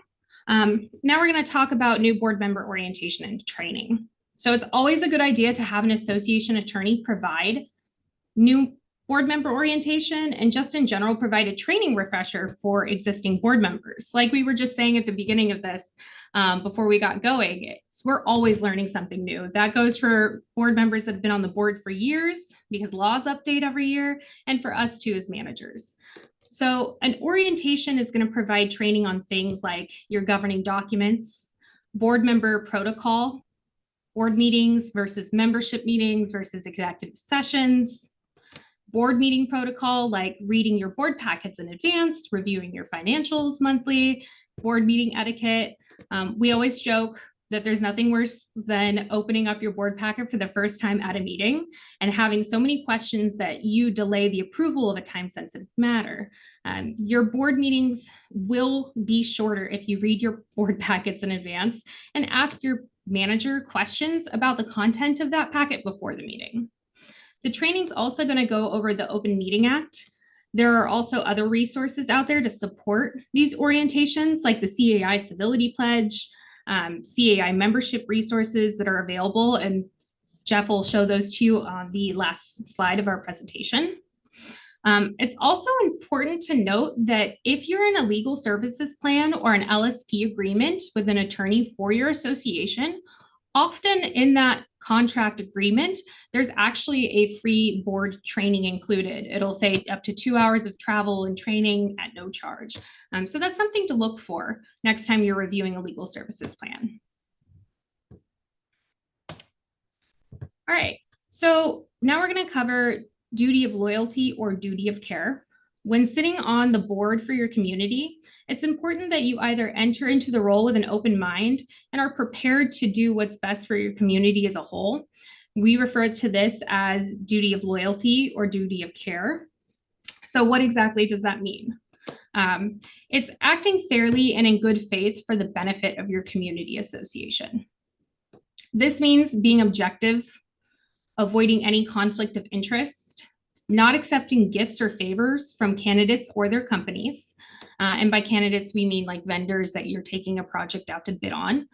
now we're going to talk about new board member orientation and training. So it's always a good idea to have an association attorney provide new board member orientation and just in general provide a training refresher for existing board members. Like we were just saying at the beginning of this, before we got going, we're always learning something new. That goes for board members that have been on the board for years because laws update every year, and for us too as managers. So an orientation is going to provide training on things like your governing documents, board member protocol, board meetings versus membership meetings versus executive sessions, board meeting protocol like reading your board packets in advance, reviewing your financials monthly, board meeting etiquette. We always joke that there's nothing worse than opening up your board packet for the first time at a meeting and having so many questions that you delay the approval of a time-sensitive matter. Your board meetings will be shorter if you read your board packets in advance and ask your manager questions about the content of that packet before the meeting. The training's also going to go over the Open Meeting Act. There are also other resources out there to support these orientations, like the CAI Civility Pledge, CAI membership resources that are available, and Jeff will show those to you on the last slide of our presentation. It's also important to note that if you're in a legal services plan or an LSP agreement with an attorney for your association, often in that contract agreement, there's actually a free board training included. It'll say up to 2 hours of travel and training at no charge. So that's something to look for next time you're reviewing a legal services plan. All right, so now we're going to cover duty of loyalty or duty of care. When sitting on the board for your community, it's important that you either enter into the role with an open mind and are prepared to do what's best for your community as a whole. We refer to this as duty of loyalty or duty of care. So what exactly does that mean? It's acting fairly and in good faith for the benefit of your community association. This means being objective, avoiding any conflict of interest, not accepting gifts or favors from candidates or their companies. And by candidates, we mean like vendors that you're taking a project out to bid on.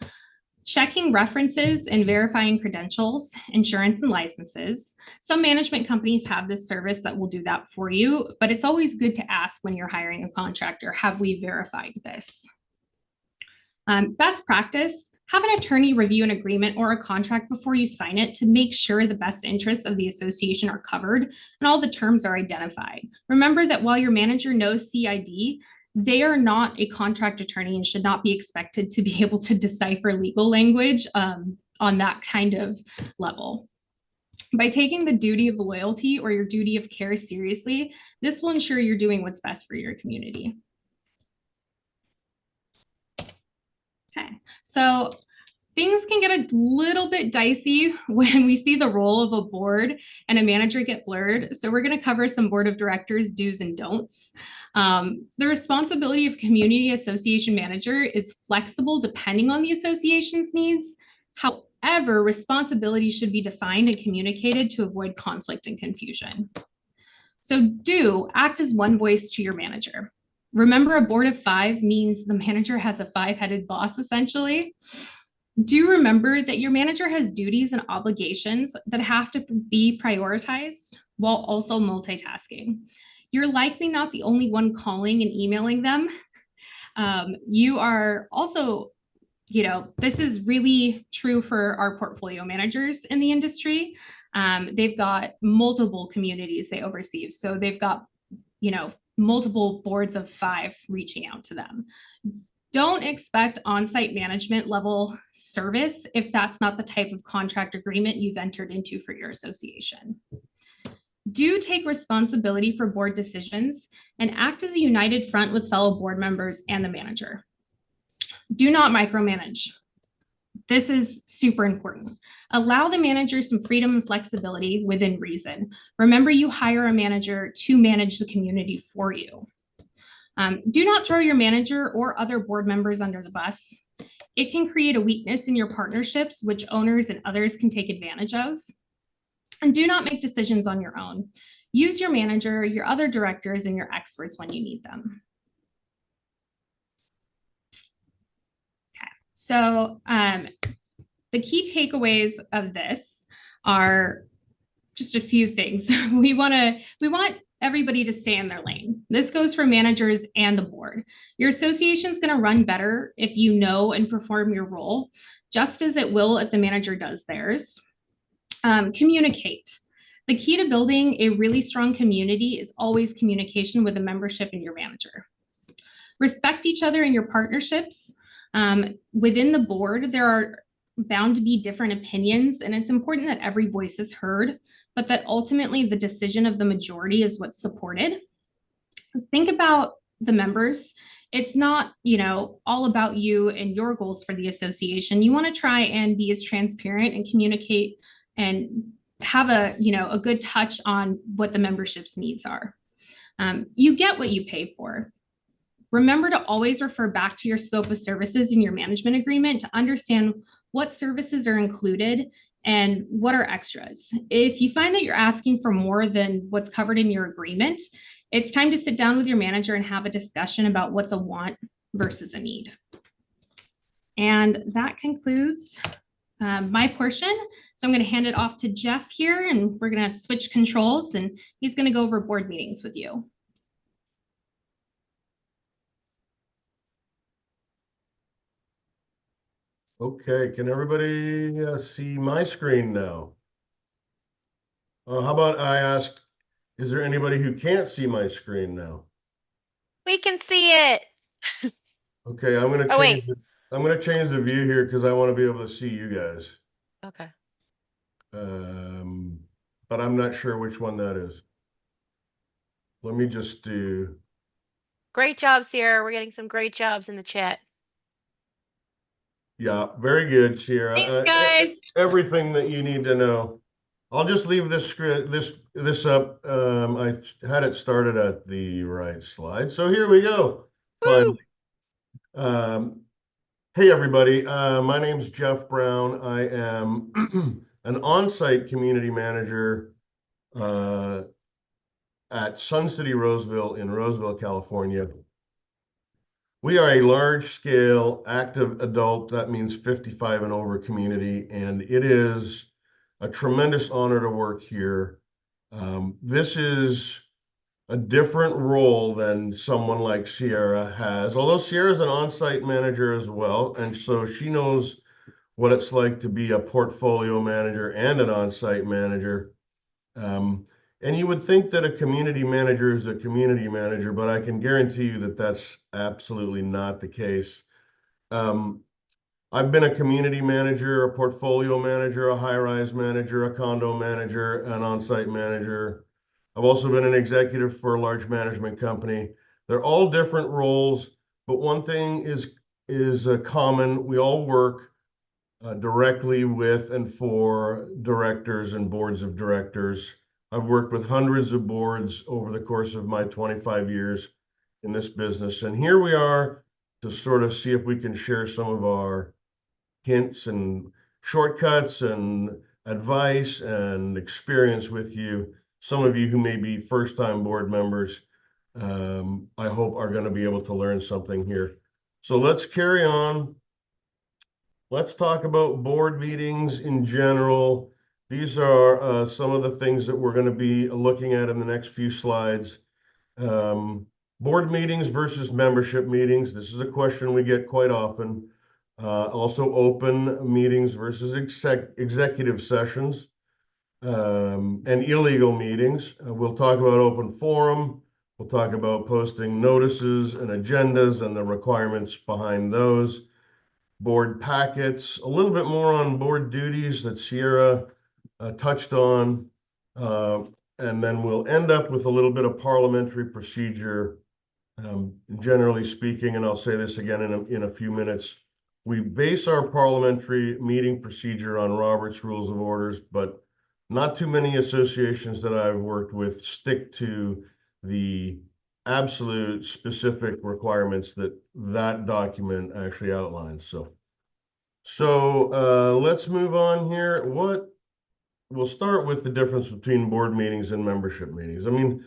Checking references and verifying credentials, insurance and licenses. Some management companies have this service that will do that for you, but it's always good to ask when you're hiring a contractor, have we verified this? Best practice, Have an attorney review an agreement or a contract before you sign it to make sure the best interests of the association are covered and all the terms are identified. Remember that while your manager knows CID, they are not a contract attorney and should not be expected to be able to decipher legal language on that kind of level. By taking the duty of loyalty or your duty of care seriously, this will ensure you're doing what's best for your community. Okay, so things can get a little bit dicey when we see the role of a board and a manager get blurred. So we're going to cover some board of directors do's and don'ts. The responsibility of community association manager is flexible depending on the association's needs. However, responsibility should be defined and communicated to avoid conflict and confusion. So do act as one voice to your manager. Remember, a board of 5 means the manager has a 5-headed boss, essentially. Do remember that your manager has duties and obligations that have to be prioritized while also multitasking. You're likely not the only one calling and emailing them. You are also, this is really true for our portfolio managers in the industry. They've got multiple communities they oversee. So they've got, multiple boards of 5 reaching out to them. Don't expect on-site management level service if that's not the type of contract agreement you've entered into for your association. Do take responsibility for board decisions and act as a united front with fellow board members and the manager. Do not micromanage. This is super important. Allow the manager some freedom and flexibility within reason. Remember, you hire a manager to manage the community for you. Do not throw your manager or other board members under the bus. It can create a weakness in your partnerships, which owners and others can take advantage of. And do not make decisions on your own. Use your manager, your other directors, and your experts when you need them. Okay, so the key takeaways of this are just a few things. We want everybody to stay in their lane. This goes for managers and the board. Your association is going to run better if you know and perform your role, just as it will if the manager does theirs. Communicate. The key to building a really strong community is always communication with the membership and your manager. Respect each other in your partnerships. Within the board, there are bound to be different opinions, and it's important that every voice is heard, but that ultimately the decision of the majority is what's supported. Think about the members. It's not, all about you and your goals for the association. You want to try and be as transparent and communicate and have a good touch on what the membership's needs are. You get what you pay for. Remember to always refer back to your scope of services in your management agreement to understand what services are included and what are extras. If you find that you're asking for more than what's covered in your agreement, it's time to sit down with your manager and have a discussion about what's a want versus a need. And that concludes my portion. So I'm going to hand it off to Jeff here, and we're going to switch controls, and he's going to go over board meetings with you. Okay, can everybody see my screen now? How about I ask, is there anybody who can't see my screen now? We can see it. Okay, I'm gonna change the view here because I want to be able to see you guys. Okay. But I'm not sure which one that is. Let me just do. Great job, Sierra. We're getting some great jobs in the chat. Yeah, very good, Sierra. Thanks, guys. Everything that you need to know. I'll just leave this script, this up. I had it started at the right slide, so here we go. Fun. Hey everybody, my name's Jeff Browne. I am an on-site community manager at Sun City Roseville in Roseville, California. We are a large-scale active adult, that means 55 and over community, and it is a tremendous honor to work here. This is a different role than someone like Sierra has, although Sierra is an on-site manager as well, and so she knows what it's like to be a portfolio manager and an on-site manager. And you would think that a community manager is a community manager, but I can guarantee you that that's absolutely not the case. I've been a community manager, a portfolio manager, a high-rise manager, a condo manager, an on-site manager. I've also been an executive for a large management company. They're all different roles, but one thing is common. We all work directly with and for directors and boards of directors. I've worked with hundreds of boards over the course of my 25 years in this business. And here we are to sort of see if we can share some of our hints and shortcuts and advice and experience with you. Some of you who may be first-time board members, I hope are going to be able to learn something here. So let's carry on. Let's talk about board meetings in general. These are some of the things that we're going to be looking at in the next few slides. Board meetings versus membership meetings. This is a question we get quite often. Also open meetings versus executive sessions and illegal meetings. We'll talk about open forum. We'll talk about posting notices and agendas and the requirements behind those. Board packets, a little bit more on board duties that Sierra touched on. And then we'll end up with a little bit of parliamentary procedure. Generally speaking, and I'll say this again in a few minutes, we base our parliamentary meeting procedure on Robert's Rules of Orders, but not too many associations that I've worked with stick to the absolute specific requirements that that document actually outlines. So let's move on here. We'll start with the difference between board meetings and membership meetings. I mean,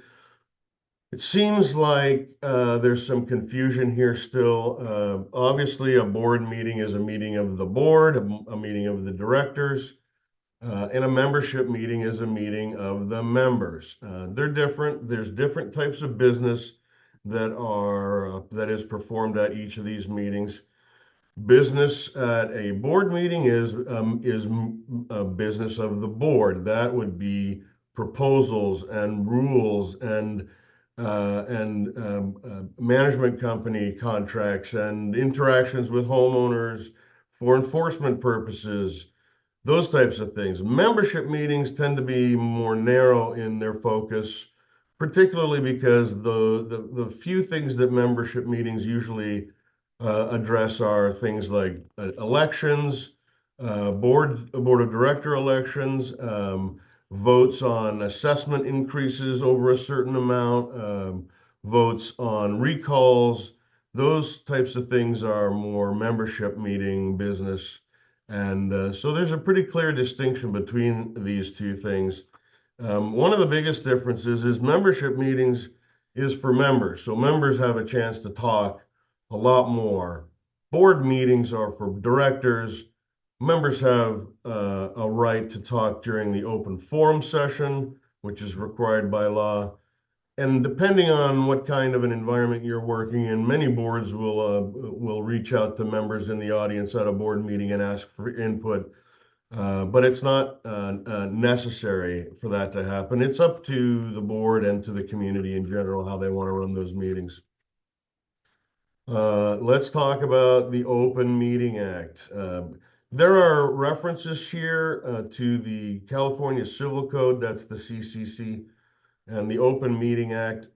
it seems like there's some confusion here still. Obviously, a board meeting is a meeting of the board, a meeting of the directors, and a membership meeting is a meeting of the members. They're different. There's different types of business that is performed at each of these meetings. Business at a board meeting is a business of the board. That would be proposals and rules and management company contracts and interactions with homeowners for enforcement purposes, those types of things. Membership meetings tend to be more narrow in their focus, particularly because the few things that membership meetings usually address are things like elections, board of director elections, votes on assessment increases over a certain amount, votes on recalls. Those types of things are more membership meeting business. And so there's a pretty clear distinction between these two things. One of the biggest differences is membership meetings is for members. So members have a chance to talk a lot more. Board meetings are for directors. Members have a right to talk during the open forum session, which is required by law. And depending on what kind of an environment you're working in, many boards will reach out to members in the audience at a board meeting and ask for input. But it's not necessary for that to happen. It's up to the board and to the community in general how they want to run those meetings. Let's talk about the Open Meeting Act. There are references here to the California Civil Code, that's the CCC, and the Open Meeting Act.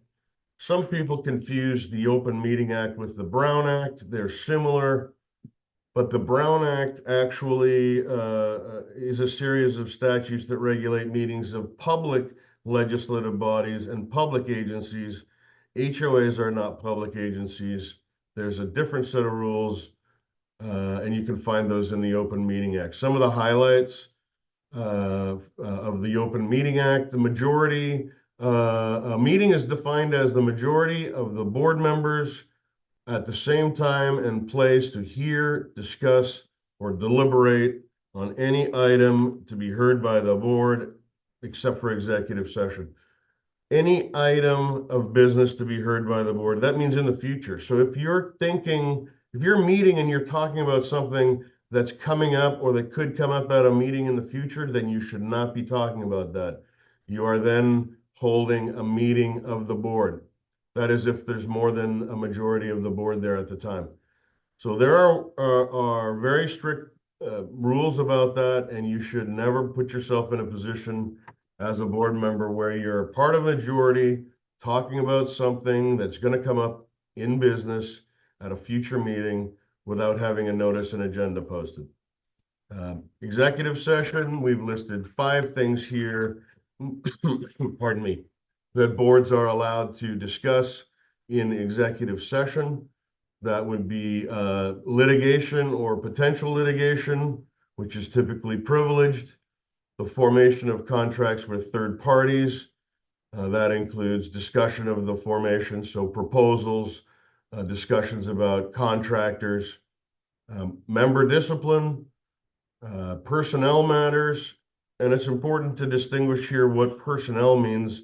Some people confuse the Open Meeting Act with the Browne Act. They're similar, but the Browne Act actually is a series of statutes that regulate meetings of public legislative bodies and public agencies. HOAs are not public agencies. There's a different set of rules, and you can find those in the Open Meeting Act. Some of the highlights of the Open Meeting Act: the majority, a meeting is defined as the majority of the board members at the same time and place to hear, discuss, or deliberate on any item to be heard by the board, except for executive session. Any item of business to be heard by the board, that means in the future. So if you're meeting and you're talking about something that's coming up or that could come up at a meeting in the future, then you should not be talking about that. You are then holding a meeting of the board. That is if there's more than a majority of the board there at the time. So there are very strict rules about that, and you should never put yourself in a position as a board member where you're part of a majority talking about something that's going to come up in business at a future meeting without having a notice and agenda posted. Executive session, we've listed 5 things here, pardon me, that boards are allowed to discuss in executive session. That would be litigation or potential litigation, which is typically privileged, the formation of contracts with third parties. That includes discussion of the formation, so proposals, discussions about contractors, member discipline, personnel matters, and it's important to distinguish here what personnel means.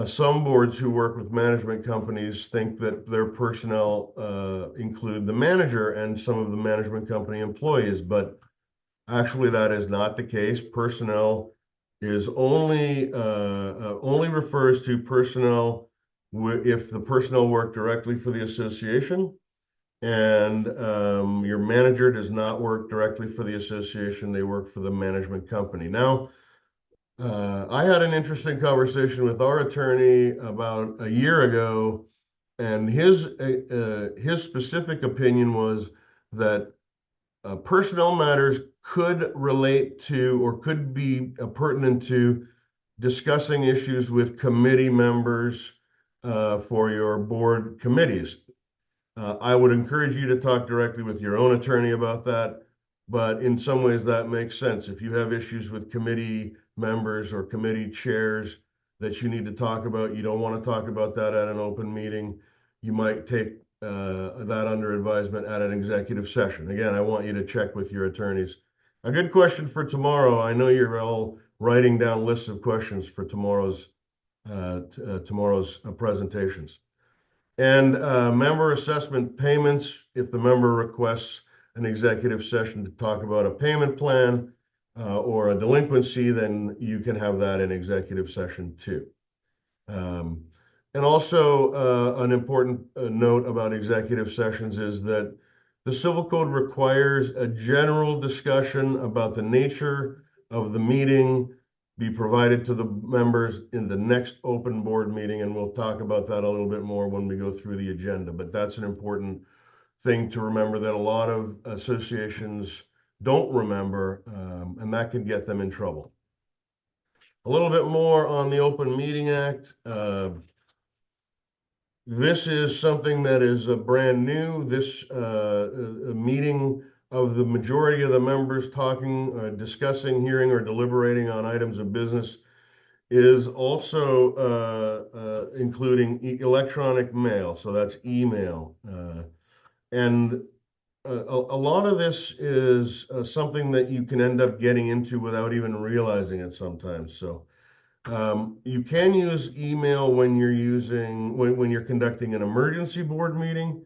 Some boards who work with management companies think that their personnel include the manager and some of the management company employees, but actually that is not the case. Personnel is only refers to personnel if the personnel work directly for the association, and your manager does not work directly for the association. They work for the management company. Now, I had an interesting conversation with our attorney about a year ago, and his specific opinion was that personnel matters could relate to or could be pertinent to discussing issues with committee members for your board committees. I would encourage you to talk directly with your own attorney about that, but in some ways that makes sense. If you have issues with committee members or committee chairs that you need to talk about, you don't want to talk about that at an open meeting, you might take that under advisement at an executive session. Again, I want you to check with your attorneys. A good question for tomorrow. I know you're all writing down lists of questions for tomorrow's presentations. And member assessment payments, if the member requests an executive session to talk about a payment plan or a delinquency, then you can have that in executive session too. And also an important note about executive sessions is that the Civil Code requires a general discussion about the nature of the meeting be provided to the members in the next open board meeting, and we'll talk about that a little bit more when we go through the agenda. But that's an important thing to remember that a lot of associations don't remember, and that can get them in trouble. A little bit more on the Open Meeting Act. This is something that is brand new. This meeting of the majority of the members talking, discussing, hearing, or deliberating on items of business is also including electronic mail. So that's email. And a lot of this is something that you can end up getting into without even realizing it sometimes. So you can use email when you're conducting an emergency board meeting.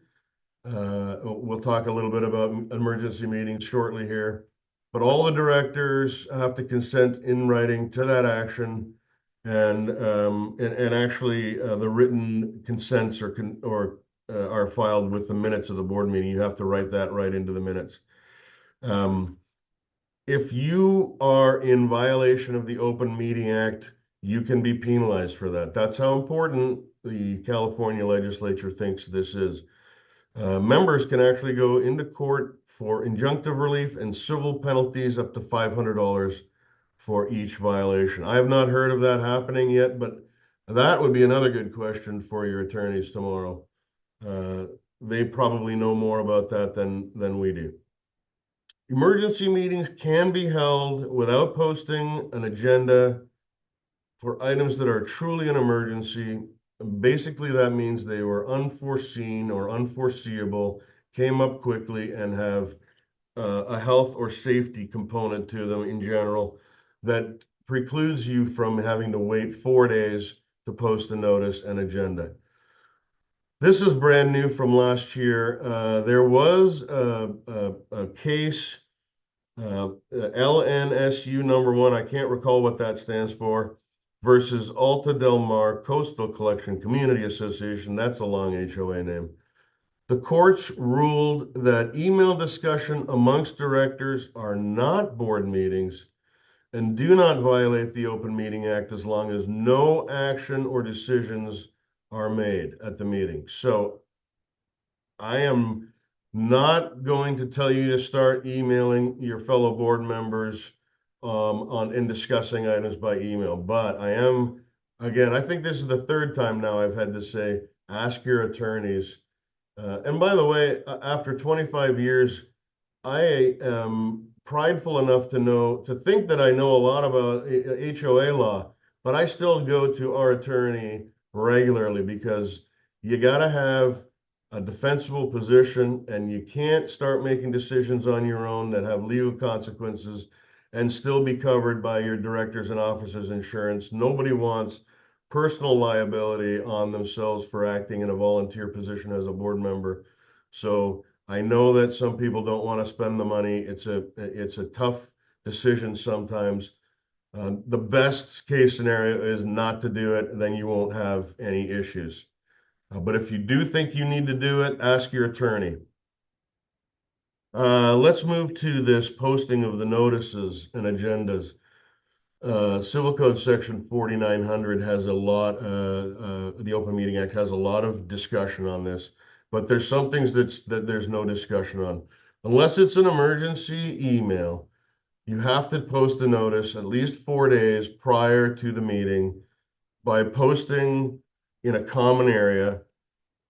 We'll talk a little bit about emergency meetings shortly here, but all the directors have to consent in writing to that action, and actually the written consents are filed with the minutes of the board meeting. You have to write that right into the minutes. If you are in violation of the Open Meeting Act, you can be penalized for that. That's how important the California legislature thinks this is. Members can actually go into court for injunctive relief and civil penalties up to $500 for each violation. I have not heard of that happening yet, but that would be another good question for your attorneys tomorrow. They probably know more about that than we do. Emergency meetings can be held without posting an agenda for items that are truly an emergency. Basically, that means they were unforeseen or unforeseeable, came up quickly, and have a health or safety component to them in general that precludes you from having to wait 4 days to post a notice and agenda. This is brand new from last year. There was a case, LNSU number 1, I can't recall what that stands for, versus Alta Del Mar Coastal Collection Community Association. That's a long HOA name. The courts ruled that email discussion amongst directors are not board meetings and do not violate the Open Meeting Act as long as no action or decisions are made at the meeting. So I am not going to tell you to start emailing your fellow board members in discussing items by email, but I am, again, I think this is the third time now I've had to say, ask your attorneys. And by the way, after 25 years, I am prideful enough to think that I know a lot about HOA law, but I still go to our attorney regularly because you got to have a defensible position and you can't start making decisions on your own that have legal consequences and still be covered by your directors and officers insurance. Nobody wants personal liability on themselves for acting in a volunteer position as a board member. So I know that some people don't want to spend the money. It's a tough decision sometimes. The best case scenario is not to do it, then you won't have any issues. But if you do think you need to do it, ask your attorney. Let's move to this posting of the notices and agendas. Civil Code Section 4900 has a lot, the Open Meeting Act has a lot of discussion on this, but there's some things that there's no discussion on. Unless it's an emergency email, you have to post a notice at least 4 days prior to the meeting by posting in a common area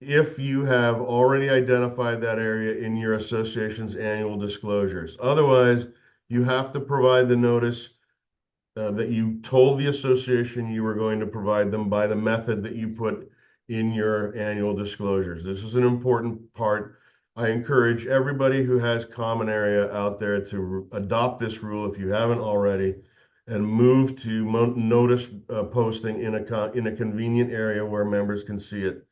if you have already identified that area in your association's annual disclosures. Otherwise, you have to provide the notice that you told the association you were going to provide them by the method that you put in your annual disclosures. This is an important part. I encourage everybody who has common area out there to adopt this rule if you haven't already, and move to notice posting in a convenient area where members can see it.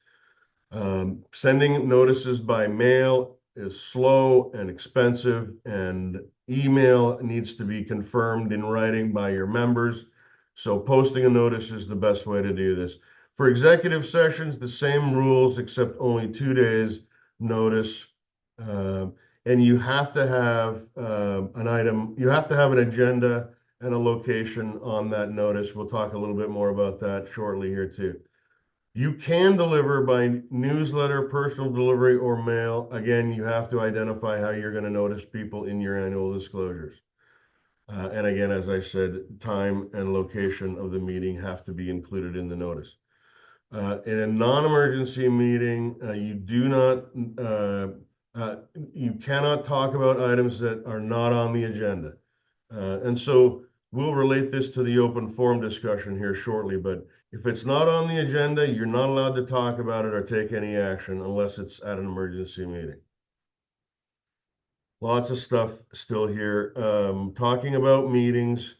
Sending notices by mail is slow and expensive, and email needs to be confirmed in writing by your members. So posting a notice is the best way to do this. For executive sessions, the same rules, except only 2 days notice. And you have to have you have to have an agenda and a location on that notice. We'll talk a little bit more about that shortly here too. You can deliver by newsletter, personal delivery, or mail. Again, you have to identify how you're going to notice people in your annual disclosures. And again, as I said, time and location of the meeting have to be included in the notice. In a non-emergency meeting, you cannot talk about items that are not on the agenda. And so we'll relate this to the open forum discussion here shortly, but if it's not on the agenda, you're not allowed to talk about it or take any action unless it's at an emergency meeting. Lots of stuff still here. Talking about meetings,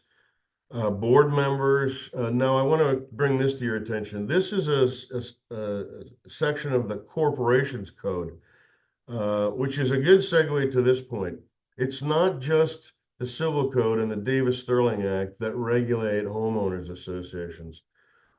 board members. Now I want to bring this to your attention. This is a section of the Corporations Code, which is a good segue to this point. It's not just the Civil Code and the Davis-Sterling Act that regulate homeowners associations.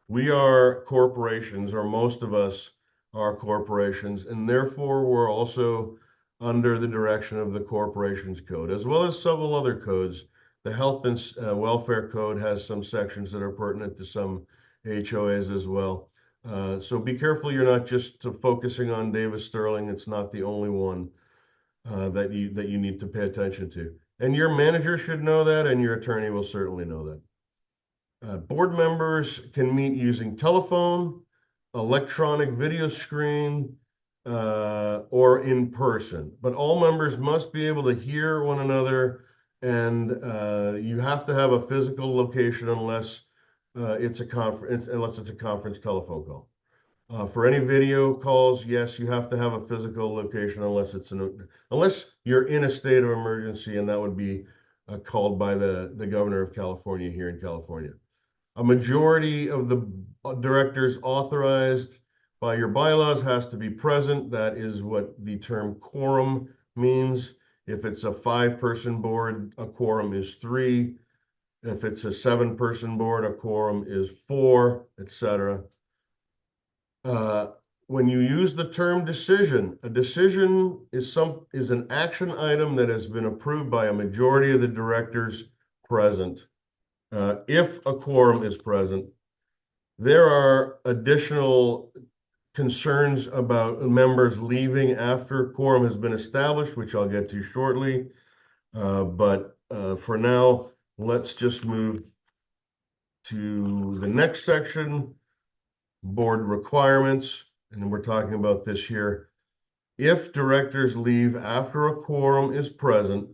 We are corporations, or most of us are corporations, and therefore we're also under the direction of the Corporations Code, as well as several other codes. The Health and Welfare Code has some sections that are pertinent to some HOAs as well. So be careful you're not just focusing on Davis-Sterling. It's not the only one that you need to pay attention to. And your manager should know that, and your attorney will certainly know that. Board members can meet using telephone, electronic video screen, or in person. But all members must be able to hear one another, and you have to have a physical location unless it's a conference telephone call. For any video calls, yes, you have to have a physical location unless you're in a state of emergency, and that would be called by the governor of California here in California. A majority of the directors authorized by your bylaws has to be present. That is what the term quorum means. If it's a 5-person board, a quorum is 3. If it's a 7-person board, a quorum is 4, etc. When you use the term decision, a decision is an action item that has been approved by a majority of the directors present. If a quorum is present, there are additional concerns about members leaving after quorum has been established, which I'll get to shortly. But for now, let's just move to the next section, board requirements. And then we're talking about this here. If directors leave after a quorum is present,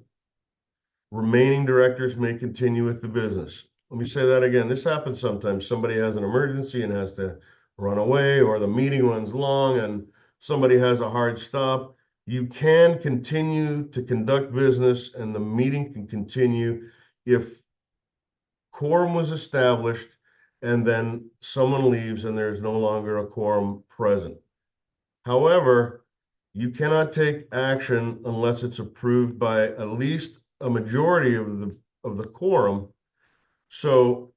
remaining directors may continue with the business. Let me say that again. This happens sometimes. Somebody has an emergency and has to run away, or the meeting runs long and somebody has a hard stop. You can continue to conduct business and the meeting can continue if quorum was established and then someone leaves and there's no longer a quorum present. However, you cannot take action unless it's approved by at least a majority of the quorum. So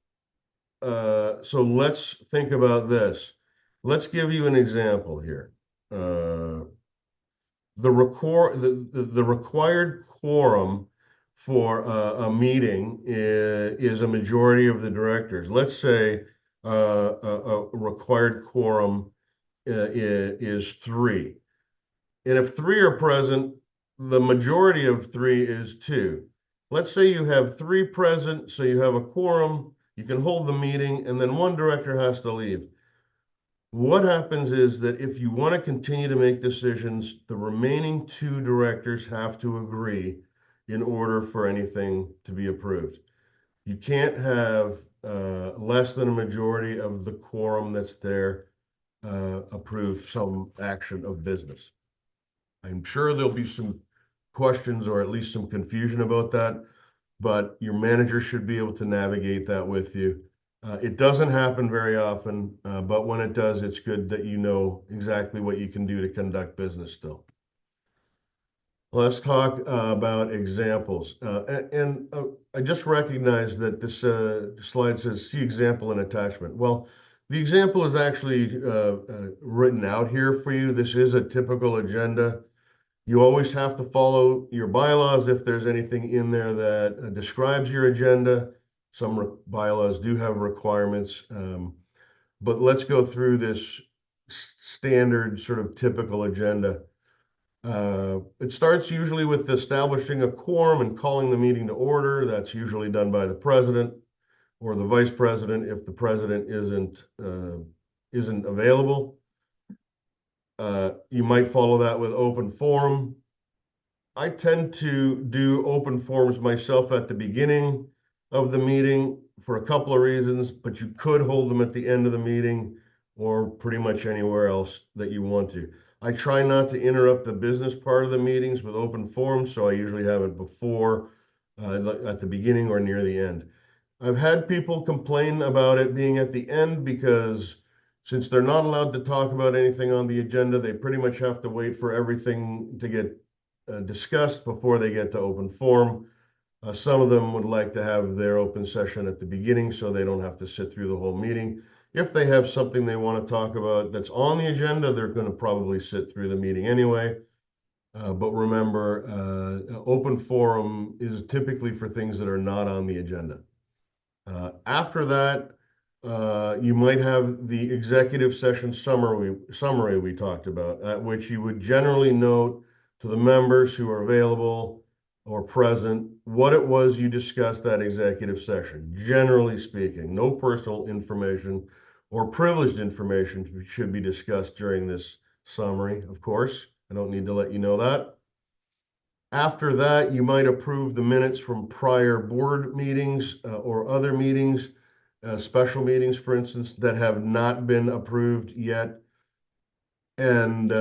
let's think about this. Let's give you an example here. The required quorum for a meeting is a majority of the directors. Let's say a required quorum is 3. And if 3 are present, the majority of 3 is 2. Let's say you have 3 present, so you have a quorum, you can hold the meeting, and then 1 director has to leave. What happens is that if you want to continue to make decisions, the remaining 2 directors have to agree in order for anything to be approved. You can't have less than a majority of the quorum that's there approve some action of business. I'm sure there'll be some questions or at least some confusion about that, but your manager should be able to navigate that with you. It doesn't happen very often, but when it does, it's good that you know exactly what you can do to conduct business still. Let's talk about examples. I just recognized that this slide says, see example and attachment. Well, the example is actually written out here for you. This is a typical agenda. You always have to follow your bylaws if there's anything in there that describes your agenda. Some bylaws do have requirements, but let's go through this standard sort of typical agenda. It starts usually with establishing a quorum and calling the meeting to order. That's usually done by the president or the vice president if the president isn't available. You might follow that with open forum. I tend to do open forums myself at the beginning of the meeting for a couple of reasons, but you could hold them at the end of the meeting or pretty much anywhere else that you want to. I try not to interrupt the business part of the meetings with open forums, so I usually have it before, at the beginning or near the end. I've had people complain about it being at the end because since they're not allowed to talk about anything on the agenda, they pretty much have to wait for everything to get discussed before they get to open forum. Some of them would like to have their open session at the beginning so they don't have to sit through the whole meeting. If they have something they want to talk about that's on the agenda, they're going to probably sit through the meeting anyway. But remember, open forum is typically for things that are not on the agenda. After that, you might have the executive session summary we talked about, at which you would generally note to the members who are available or present what it was you discussed at executive session. Generally speaking, no personal information or privileged information should be discussed during this summary, of course. I don't need to let you know that. After that, you might approve the minutes from prior board meetings or other meetings, special meetings, for instance, that have not been approved yet. And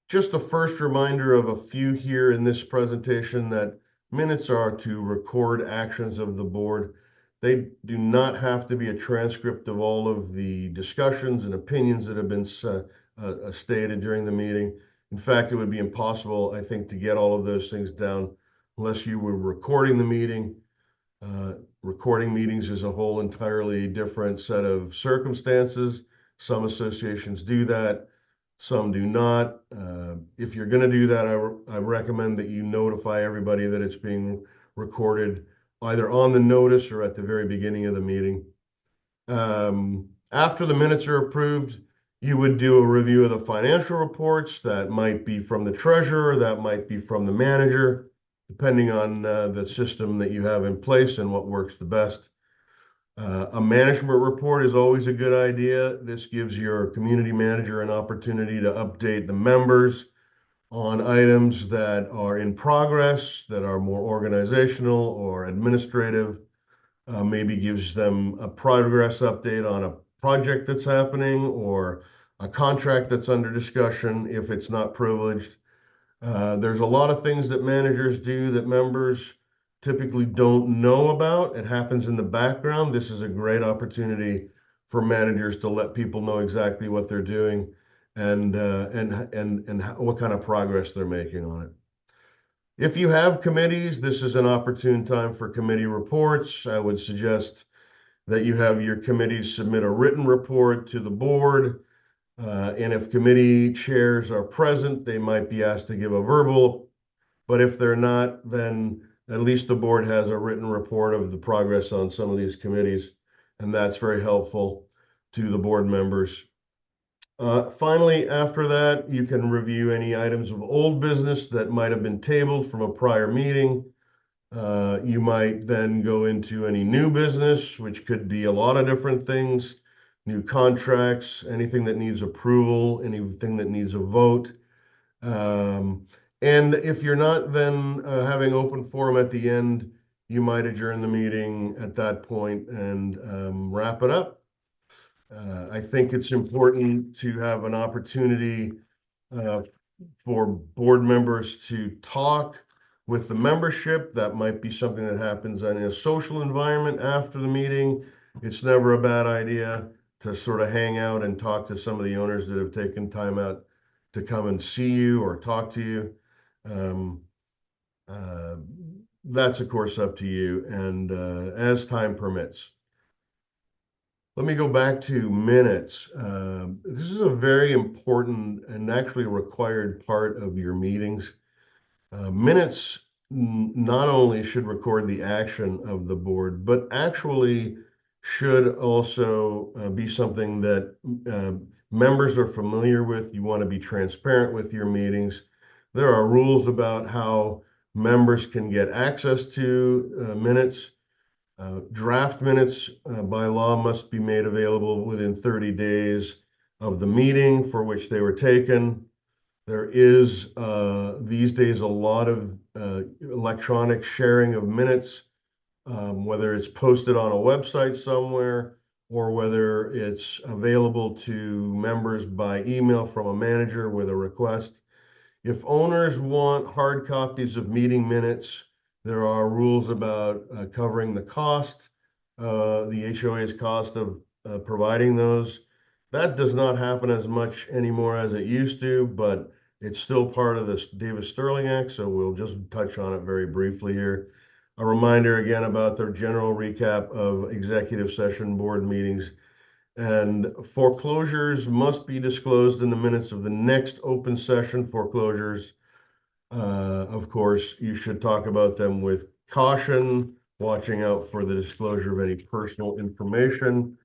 just a first reminder of a few here in this presentation that minutes are to record actions of the board. They do not have to be a transcript of all of the discussions and opinions that have been stated during the meeting. In fact, it would be impossible, I think, to get all of those things down unless you were recording the meeting. Recording meetings is a whole entirely different set of circumstances. Some associations do that, some do not. If you're going to do that, I recommend that you notify everybody that it's being recorded either on the notice or at the very beginning of the meeting. After the minutes are approved, you would do a review of the financial reports. That might be from the treasurer, that might be from the manager, depending on the system that you have in place and what works the best. A management report is always a good idea. This gives your community manager an opportunity to update the members on items that are in progress, that are more organizational or administrative. Maybe gives them a progress update on a project that's happening or a contract that's under discussion if it's not privileged. There's a lot of things that managers do that members typically don't know about. It happens in the background. This is a great opportunity for managers to let people know exactly what they're doing and what kind of progress they're making on it. If you have committees, this is an opportune time for committee reports. I would suggest that you have your committees submit a written report to the board. And if committee chairs are present, they might be asked to give a verbal. But if they're not, then at least the board has a written report of the progress on some of these committees. And that's very helpful to the board members. Finally, after that, you can review any items of old business that might have been tabled from a prior meeting. You might then go into any new business, which could be a lot of different things, new contracts, anything that needs approval, anything that needs a vote. And if you're not then having open forum at the end, you might adjourn the meeting at that point and wrap it up. I think it's important to have an opportunity for board members to talk with the membership. That might be something that happens in a social environment after the meeting. It's never a bad idea to sort of hang out and talk to some of the owners that have taken time out to come and see you or talk to you. That's of course up to you and as time permits. Let me go back to minutes. This is a very important and actually required part of your meetings. Minutes not only should record the action of the board, but actually should also be something that members are familiar with. You want to be transparent with your meetings. There are rules about how members can get access to minutes. Draft minutes by law must be made available within 30 days of the meeting for which they were taken. There is these days a lot of electronic sharing of minutes, whether it's posted on a website somewhere or whether it's available to members by email from a manager with a request. If owners want hard copies of meeting minutes, there are rules about covering the cost, the HOA's cost of providing those. That does not happen as much anymore as it used to, but it's still part of this Davis-Sterling Act, so we'll just touch on it very briefly here. A reminder again about the general recap of executive session board meetings. And foreclosures must be disclosed in the minutes of the next open session foreclosures. Of course, you should talk about them with caution, watching out for the disclosure of any personal information.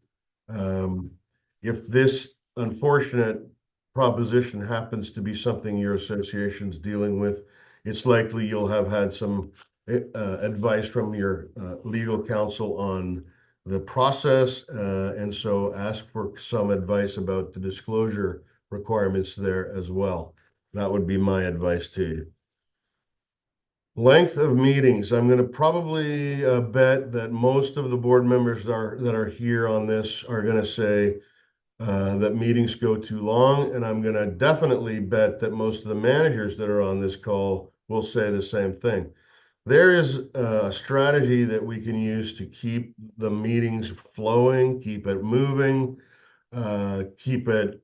If this unfortunate proposition happens to be something your association's dealing with, it's likely you'll have had some advice from your legal counsel on the process, and so ask for some advice about the disclosure requirements there as well. That would be my advice to you. Length of meetings. I'm going to probably bet that most of the board members that are here on this are going to say that meetings go too long, and I'm going to definitely bet that most of the managers that are on this call will say the same thing. There is a strategy that we can use to keep the meetings flowing, keep it moving, keep it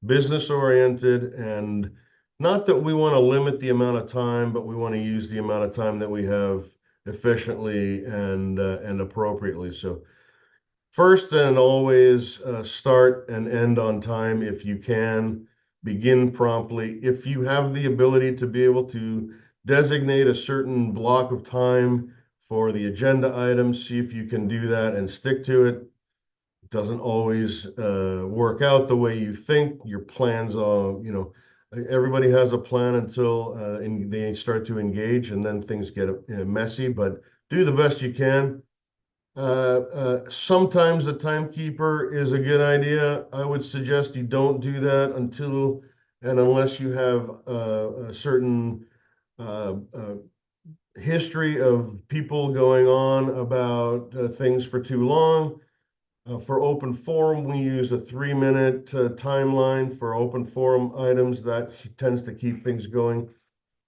business oriented, and not that we want to limit the amount of time, but we want to use the amount of time that we have efficiently and appropriately. So first and always, start and end on time if you can. Begin promptly. If you have the ability to be able to designate a certain block of time for the agenda items, see if you can do that and stick to it. It doesn't always work out the way you think. Your plans are, everybody has a plan until they start to engage, and then things get messy, but do the best you can. Sometimes a timekeeper is a good idea. I would suggest you don't do that until and unless you have a certain history of people going on about things for too long. For open forum, we use a 3-minute timeline for open forum items. That tends to keep things going.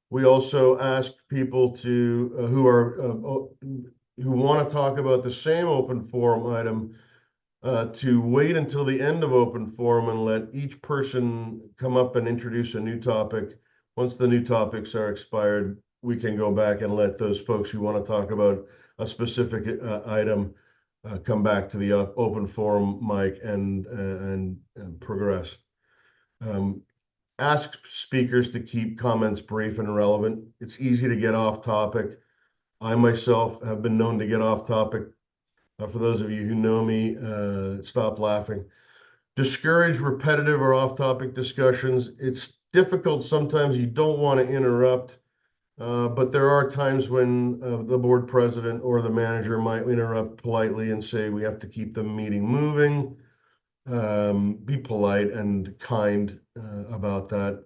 We also ask people to who want to talk about the same open forum item to wait until the end of open forum and let each person come up and introduce a new topic. Once the new topics are expired, we can go back and let those folks who want to talk about a specific item come back to the open forum mic and progress. Ask speakers to keep comments brief and relevant. It's easy to get off topic. I myself have been known to get off topic. For those of you who know me, stop laughing. Discourage repetitive or off-topic discussions. It's difficult sometimes. You don't want to interrupt. But there are times when the board president or the manager might interrupt politely and say, we have to keep the meeting moving. Be polite and kind about that.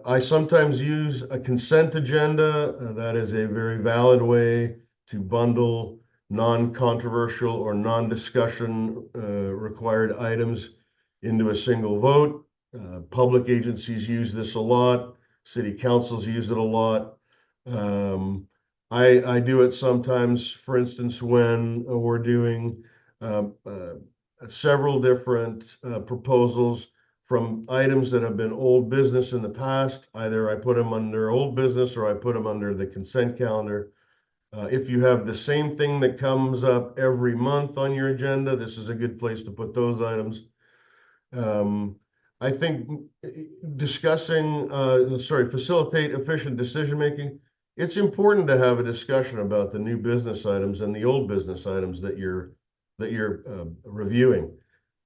I sometimes use a consent agenda. That is a very valid way to bundle non-controversial or non-discussion required items into a single vote. Public agencies use this a lot. City councils use it a lot. I do it sometimes, for instance, when we're doing several different proposals from items that have been old business in the past. Either I put them under old business or I put them under the consent calendar. If you have the same thing that comes up every month on your agenda, this is a good place to put those items. I think facilitate efficient decision-making. It's important to have a discussion about the new business items and the old business items that you're reviewing.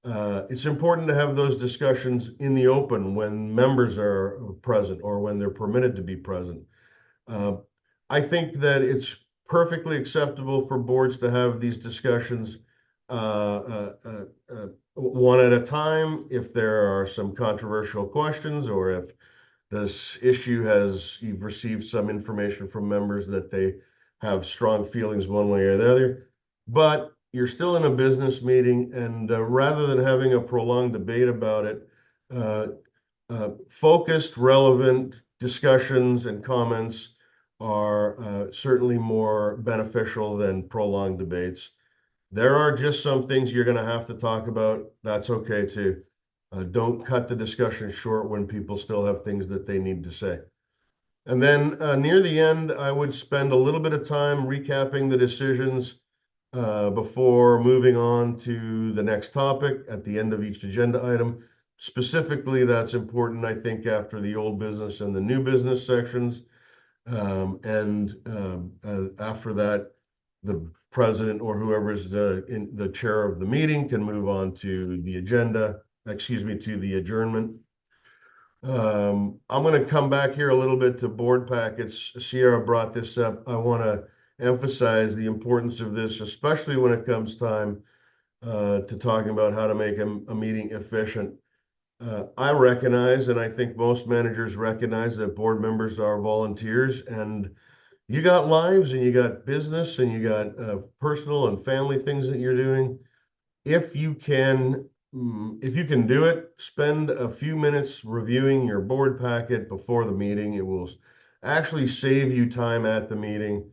It's important to have those discussions in the open when members are present or when they're permitted to be present. I think that it's perfectly acceptable for boards to have these discussions one at a time if there are some controversial questions, or if this issue you've received some information from members that they have strong feelings one way or the other. But you're still in a business meeting, and rather than having a prolonged debate about it, focused, relevant discussions and comments are certainly more beneficial than prolonged debates. There are just some things you're going to have to talk about. That's okay too. Don't cut the discussion short when people still have things that they need to say. And then near the end, I would spend a little bit of time recapping the decisions before moving on to the next topic at the end of each agenda item. Specifically, that's important, I think, after the old business and the new business sections. After that, the president or whoever is the chair of the meeting can move on to the agenda, to the adjournment. I'm going to come back here a little bit to board packets. Sierra brought this up. I want to emphasize the importance of this, especially when it comes time to talking about how to make a meeting efficient. I recognize, and I think most managers recognize, that board members are volunteers, and you got lives and you got business and you got personal and family things that you're doing. If you can do it, spend a few minutes reviewing your board packet before the meeting. It will actually save you time at the meeting.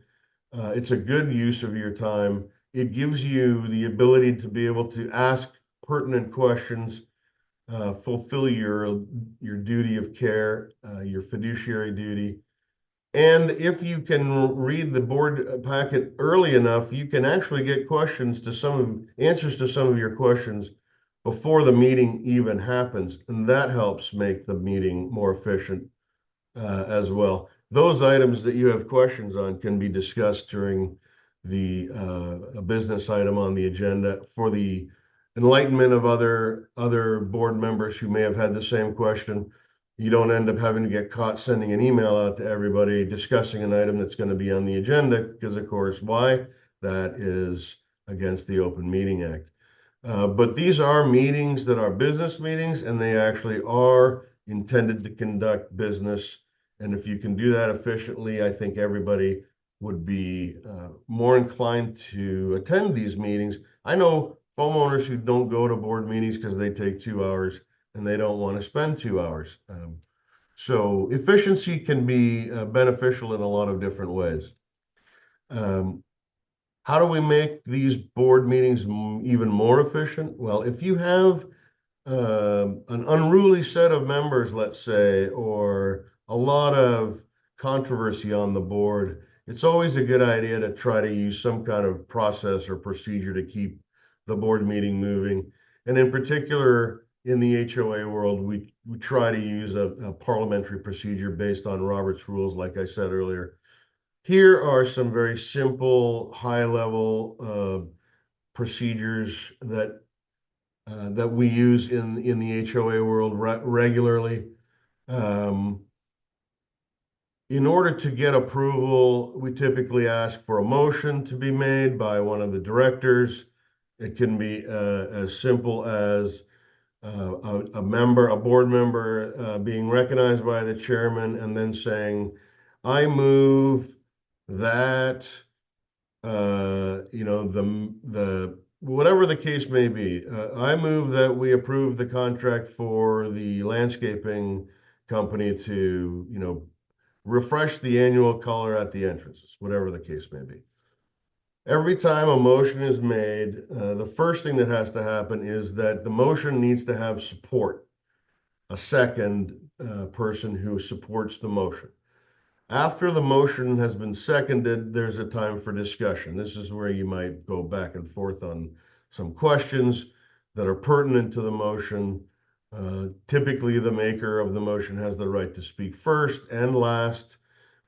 It's a good use of your time. It gives you the ability to be able to ask pertinent questions fulfill your duty of care, your fiduciary duty. And if you can read the board packet early enough, you can actually get answers to some of your questions before the meeting even happens. And that helps make the meeting more efficient as well. Those items that you have questions on can be discussed during the business item on the agenda for the enlightenment of other board members who may have had the same question. You don't end up having to get caught sending an email out to everybody discussing an item that's going to be on the agenda, because of course, why? That is against the Open Meeting Act. But these are meetings that are business meetings, and they actually are intended to conduct business. And if you can do that efficiently, I think everybody would be more inclined to attend these meetings. I know homeowners who don't go to board meetings because they take 2 hours and they don't want to spend 2 hours. So efficiency can be beneficial in a lot of different ways. How do we make these board meetings even more efficient? Well, if you have an unruly set of members, let's say, or a lot of controversy on the board, it's always a good idea to try to use some kind of process or procedure to keep the board meeting moving. And in particular, in the HOA world, we try to use a parliamentary procedure based on Robert's rules, like I said earlier. Here are some very simple, high-level procedures that we use in the HOA world regularly. In order to get approval, we typically ask for a motion to be made by one of the directors. It can be as simple as a board member being recognized by the chairman and then saying, I move that, whatever the case may be, I move that we approve the contract for the landscaping company to, refresh the annual color at the entrances, whatever the case may be. Every time a motion is made, the first thing that has to happen is that the motion needs to have support, a second person who supports the motion. After the motion has been seconded, there's a time for discussion. This is where you might go back and forth on some questions that are pertinent to the motion. Typically, the maker of the motion has the right to speak first and last,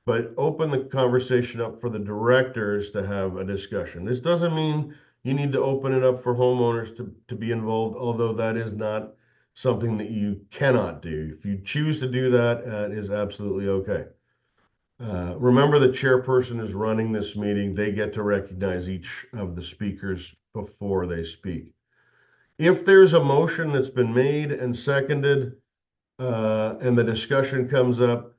but open the conversation up for the directors to have a discussion. This doesn't mean you need to open it up for homeowners to be involved, although that is not something that you cannot do. If you choose to do that, it is absolutely okay. Remember, the chairperson is running this meeting. They get to recognize each of the speakers before they speak. If there's a motion that's been made and seconded, and the discussion comes up,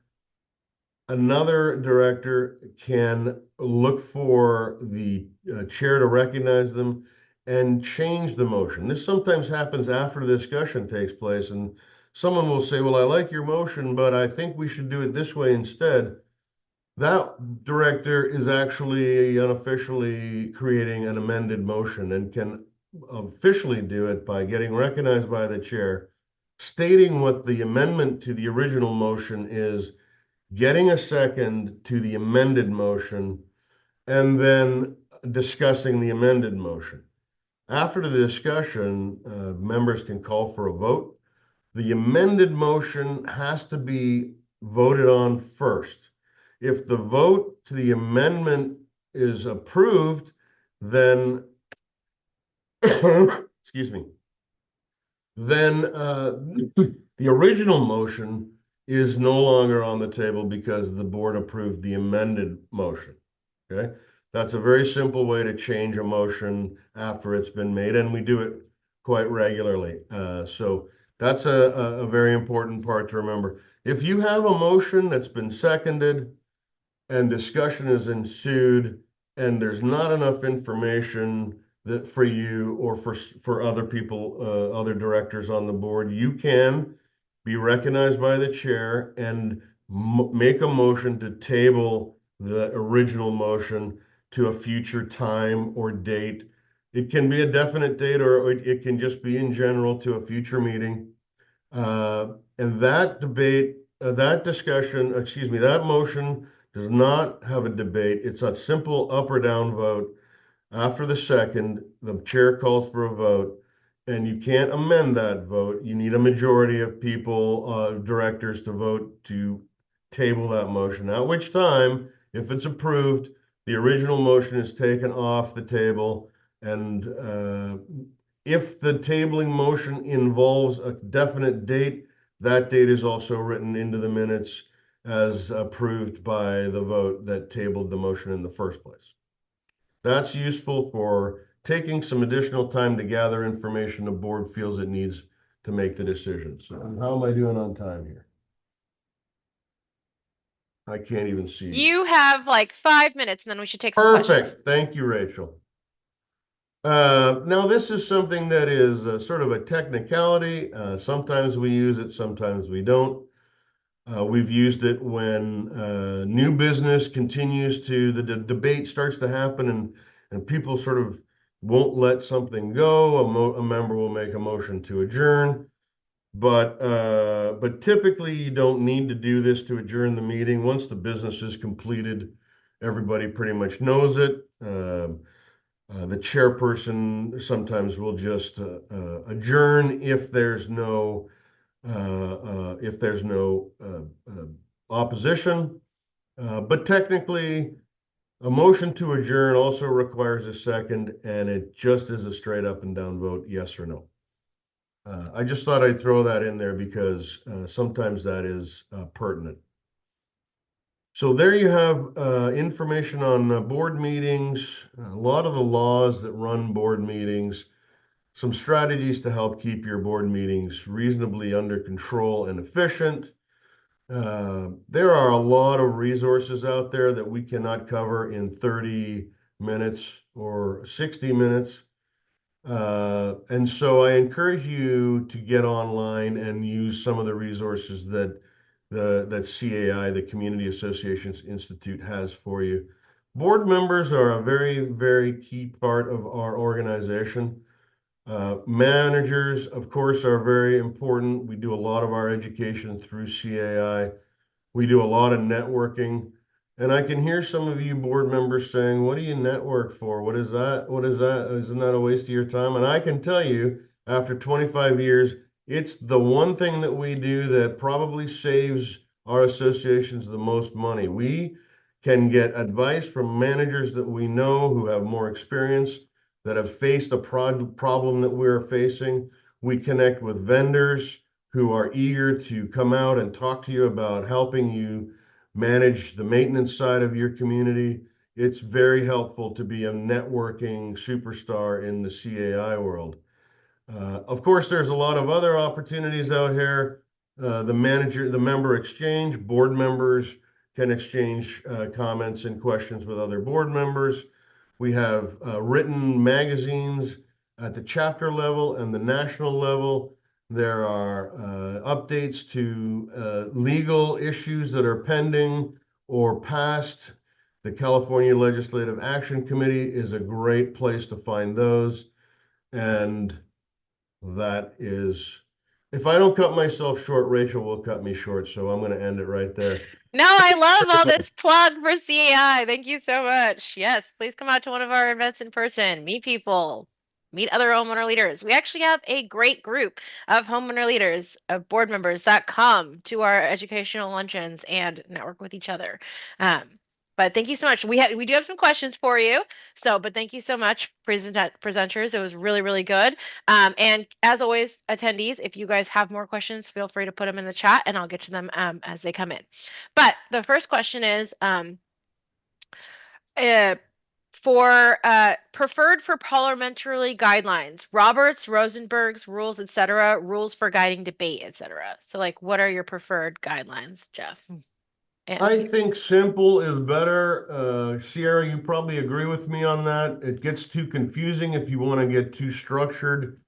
another director can look for the chair to recognize them and change the motion. This sometimes happens after the discussion takes place, and someone will say, well, I like your motion, but I think we should do it this way instead. That director is actually unofficially creating an amended motion and can officially do it by getting recognized by the chair, stating what the amendment to the original motion is, getting a second to the amended motion, and then discussing the amended motion. After the discussion, members can call for a vote. The amended motion has to be voted on first. If the vote to the amendment is approved, then, excuse me, then the original motion is no longer on the table because the board approved the amended motion. Okay, that's a very simple way to change a motion after it's been made, and we do it quite regularly. So that's a very important part to remember. If you have a motion that's been seconded and discussion has ensued, and there's not enough information that for you or for other people, other directors on the board, you can be recognized by the chair and make a motion to table the original motion to a future time or date. It can be a definite date, or it can just be in general to a future meeting. And that debate, that discussion, excuse me, that motion does not have a debate. It's a simple up or down vote. After the second, the chair calls for a vote, and you can't amend that vote. You need a majority of people, directors to vote to table that motion, at which time, if it's approved, the original motion is taken off the table. And if the tabling motion involves a definite date, that date is also written into the minutes as approved by the vote that tabled the motion in the first place. That's useful for taking some additional time to gather information the board feels it needs to make the decision. So how am I doing on time here? I can't even see. You have like 5 minutes, and then we should take some questions. Perfect. Thank you, Rachel. Now this is something that is sort of a technicality. Sometimes we use it, sometimes we don't. We've used it when new business continues to, the debate starts to happen and people sort of won't let something go. A member will make a motion to adjourn. But typically you don't need to do this to adjourn the meeting. Once the business is completed, everybody pretty much knows it. The chairperson sometimes will just adjourn if there's no opposition. But technically, a motion to adjourn also requires a second, and it just is a straight up and down vote, yes or no. I just thought I'd throw that in there because sometimes that is pertinent. So there you have information on board meetings, a lot of the laws that run board meetings, some strategies to help keep your board meetings reasonably under control and efficient. There are a lot of resources out there that we cannot cover in 30 minutes or 60 minutes. And so I encourage you to get online and use some of the resources that that CAI, the Community Associations Institute, has for you. Board members are a very, very key part of our organization. Managers, of course, are very important. We do a lot of our education through CAI. We do a lot of networking. And I can hear some of you board members saying, what do you network for? What is that? What is that? Isn't that a waste of your time? And I can tell you, after 25 years, it's the one thing that we do that probably saves our associations the most money. We can get advice from managers that we know who have more experience, that have faced a problem that we're facing. We connect with vendors who are eager to come out and talk to you about helping you manage the maintenance side of your community. It's very helpful to be a networking superstar in the CAI world. Of course, there's a lot of other opportunities out here. The member exchange, board members can exchange comments and questions with other board members. We have written magazines at the chapter level and the national level. There are updates to legal issues that are pending or passed. The California Legislative Action Committee is a great place to find those. And that is, if I don't cut myself short, Rachel will cut me short. So I'm going to end it right there. No, I love all this plug for CAI. Thank you so much. Yes, please come out to one of our events in person, meet people, meet other homeowner leaders. We actually have a great group of homeowner leaders, of board members that come to our educational luncheons and network with each other. But thank you so much. We do have some questions for you. So, but thank you so much, presenters. It was really, really good. And as always, attendees, if you guys have more questions, feel free to put them in the chat and I'll get to them as they come in. But the first question is for preferred for parliamentary guidelines, Roberts, Rosenberg's rules, etc., rules for guiding debate, etc. So like, what are your preferred guidelines, Jeff? I think simple is better. Sierra, you probably agree with me on that. It gets too confusing if you want to get too structured.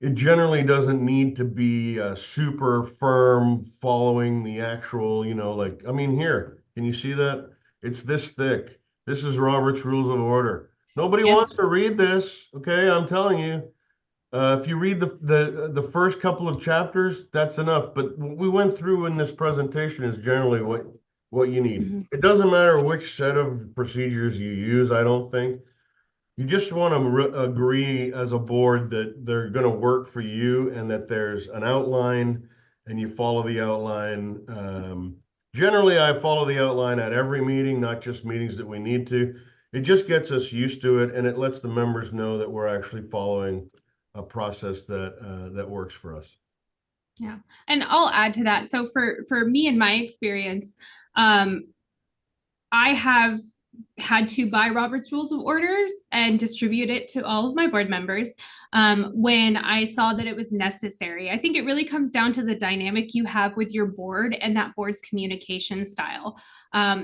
It generally doesn't need to be super firm following the actual, like, I mean, here, can you see that? It's this thick. This is Robert's Rules of Order. Nobody Yes. wants to read this, okay? I'm telling you. If you read the first couple of chapters, that's enough. But what we went through in this presentation is generally what you need. Mhm. It doesn't matter which set of procedures you use, I don't think. You just want to agree as a board that they're going to work for you and that there's an outline and you follow the outline. Generally, I follow the outline at every meeting, not just meetings that we need to. It just gets us used to it, and it lets the members know that we're actually following a process that works for us. Yeah, and I'll add to that. So for me and my experience, I have had to buy Robert's Rules of Orders and distribute it to all of my board members when I saw that it was necessary. I think it really comes down to the dynamic you have with your board and that board's communication style.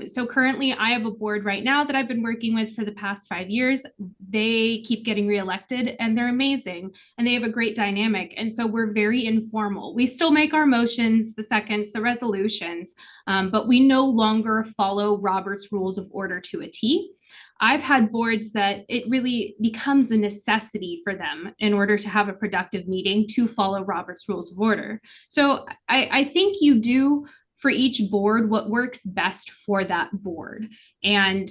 So currently I have a board right now that I've been working with for the past 5 years. They keep getting reelected and they're amazing and they have a great dynamic. And so we're very informal. We still make our motions, the seconds, the resolutions, but we no longer follow Robert's Rules of Order to a T. I've had boards that it really becomes a necessity for them in order to have a productive meeting to follow Robert's Rules of Order. So I think you do for each board what works best for that board. And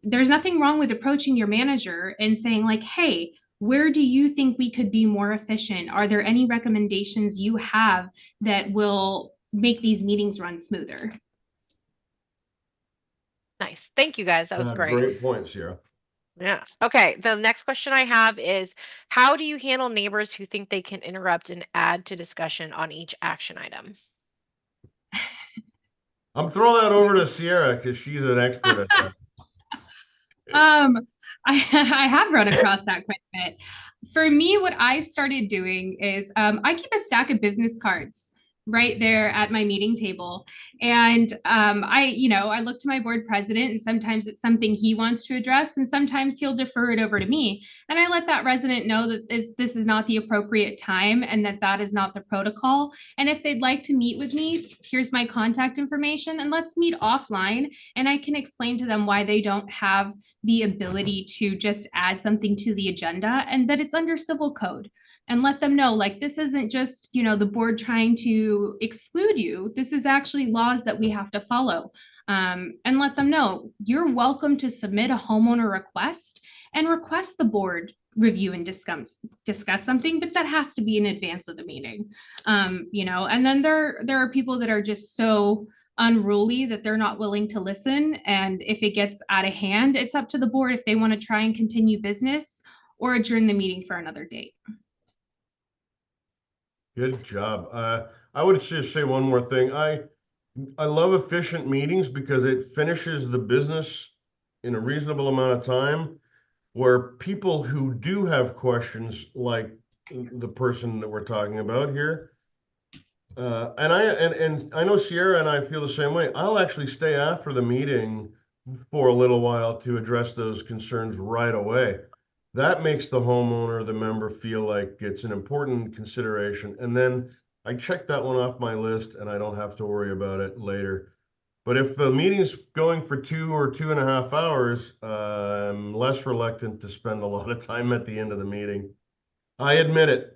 there's nothing wrong with approaching your manager and saying like, hey, where do you think we could be more efficient? Are there any recommendations you have that will make these meetings run smoother? Nice. Thank you guys. That was great. Great point, Sierra. Yeah. Okay. The next question I have is, how do you handle neighbors who think they can interrupt and add to discussion on each action item? I'm throwing that over to Sierra because she's an expert at that. I have run across that quite a bit. For me, what I've started doing is I keep a stack of business cards right there at my meeting table. And I look to my board president and sometimes it's something he wants to address and sometimes he'll defer it over to me. And I let that resident know that this is not the appropriate time and that is not the protocol. And if they'd like to meet with me, here's my contact information and let's meet offline. And I can explain to them why they don't have the ability to just add something to the agenda and that it's under civil code. And let them know, like, this isn't just, the board trying to exclude you. This is actually laws that we have to follow. And let them know you're welcome to submit a homeowner request and request the board review and discuss something, but that has to be in advance of the meeting. And then there are people that are just so unruly that they're not willing to listen. And if it gets out of hand, it's up to the board if they want to try and continue business or adjourn the meeting for another date. Good job. I would just say one more thing. I love efficient meetings because it finishes the business in a reasonable amount of time, where people who do have questions, like the person that we're talking about here, and I know Sierra and I feel the same way. I'll actually stay after the meeting for a little while to address those concerns right away. That makes the homeowner, the member, feel like it's an important consideration. And then I check that one off my list and I don't have to worry about it later. But if the meeting's going for 2 or 2.5 hours, I'm less reluctant to spend a lot of time at the end of the meeting. I admit it.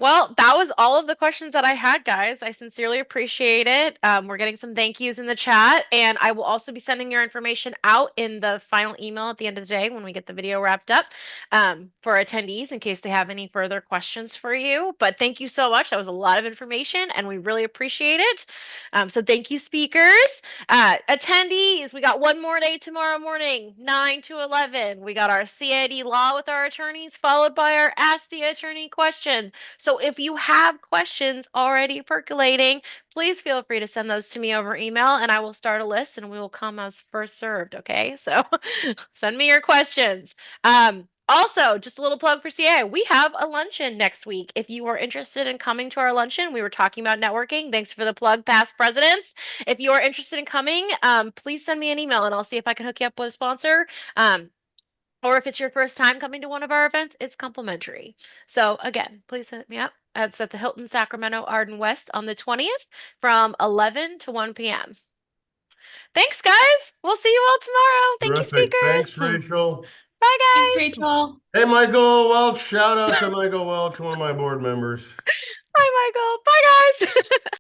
Well, that was all of the questions that I had, guys. I sincerely appreciate it. We're getting some thank yous in the chat, and I will also be sending your information out in the final email at the end of the day when we get the video wrapped up for attendees in case they have any further questions for you. But thank you so much. That was a lot of information, and we really appreciate it. So thank you, speakers. Attendees, we got one more day tomorrow morning, 9 to 11. We got our CID law with our attorneys, followed by our Ask the Attorney question. So if you have questions already percolating, please feel free to send those to me over email and I will start a list and we will come as first served. Okay. So send me your questions. Also, just a little plug for CAI. We have a luncheon next week. If you are interested in coming to our luncheon, we were talking about networking. Thanks for the plug, past presidents. If you are interested in coming, please send me an email and I'll see if I can hook you up with a sponsor. Or if it's your first time coming to one of our events, it's complimentary. So again, please hit me up. It's at the Hilton Sacramento Arden West on the 20th from 11 to 1 p.m. Thanks, guys. We'll see you all tomorrow. Thank you, Terrific. speakers. Thanks, Rachel. Bye, Thanks, guys. Rachel. Hey, Michael Welch, shout out to Michael Welch, one of my board members. Bye, Michael. Bye, guys.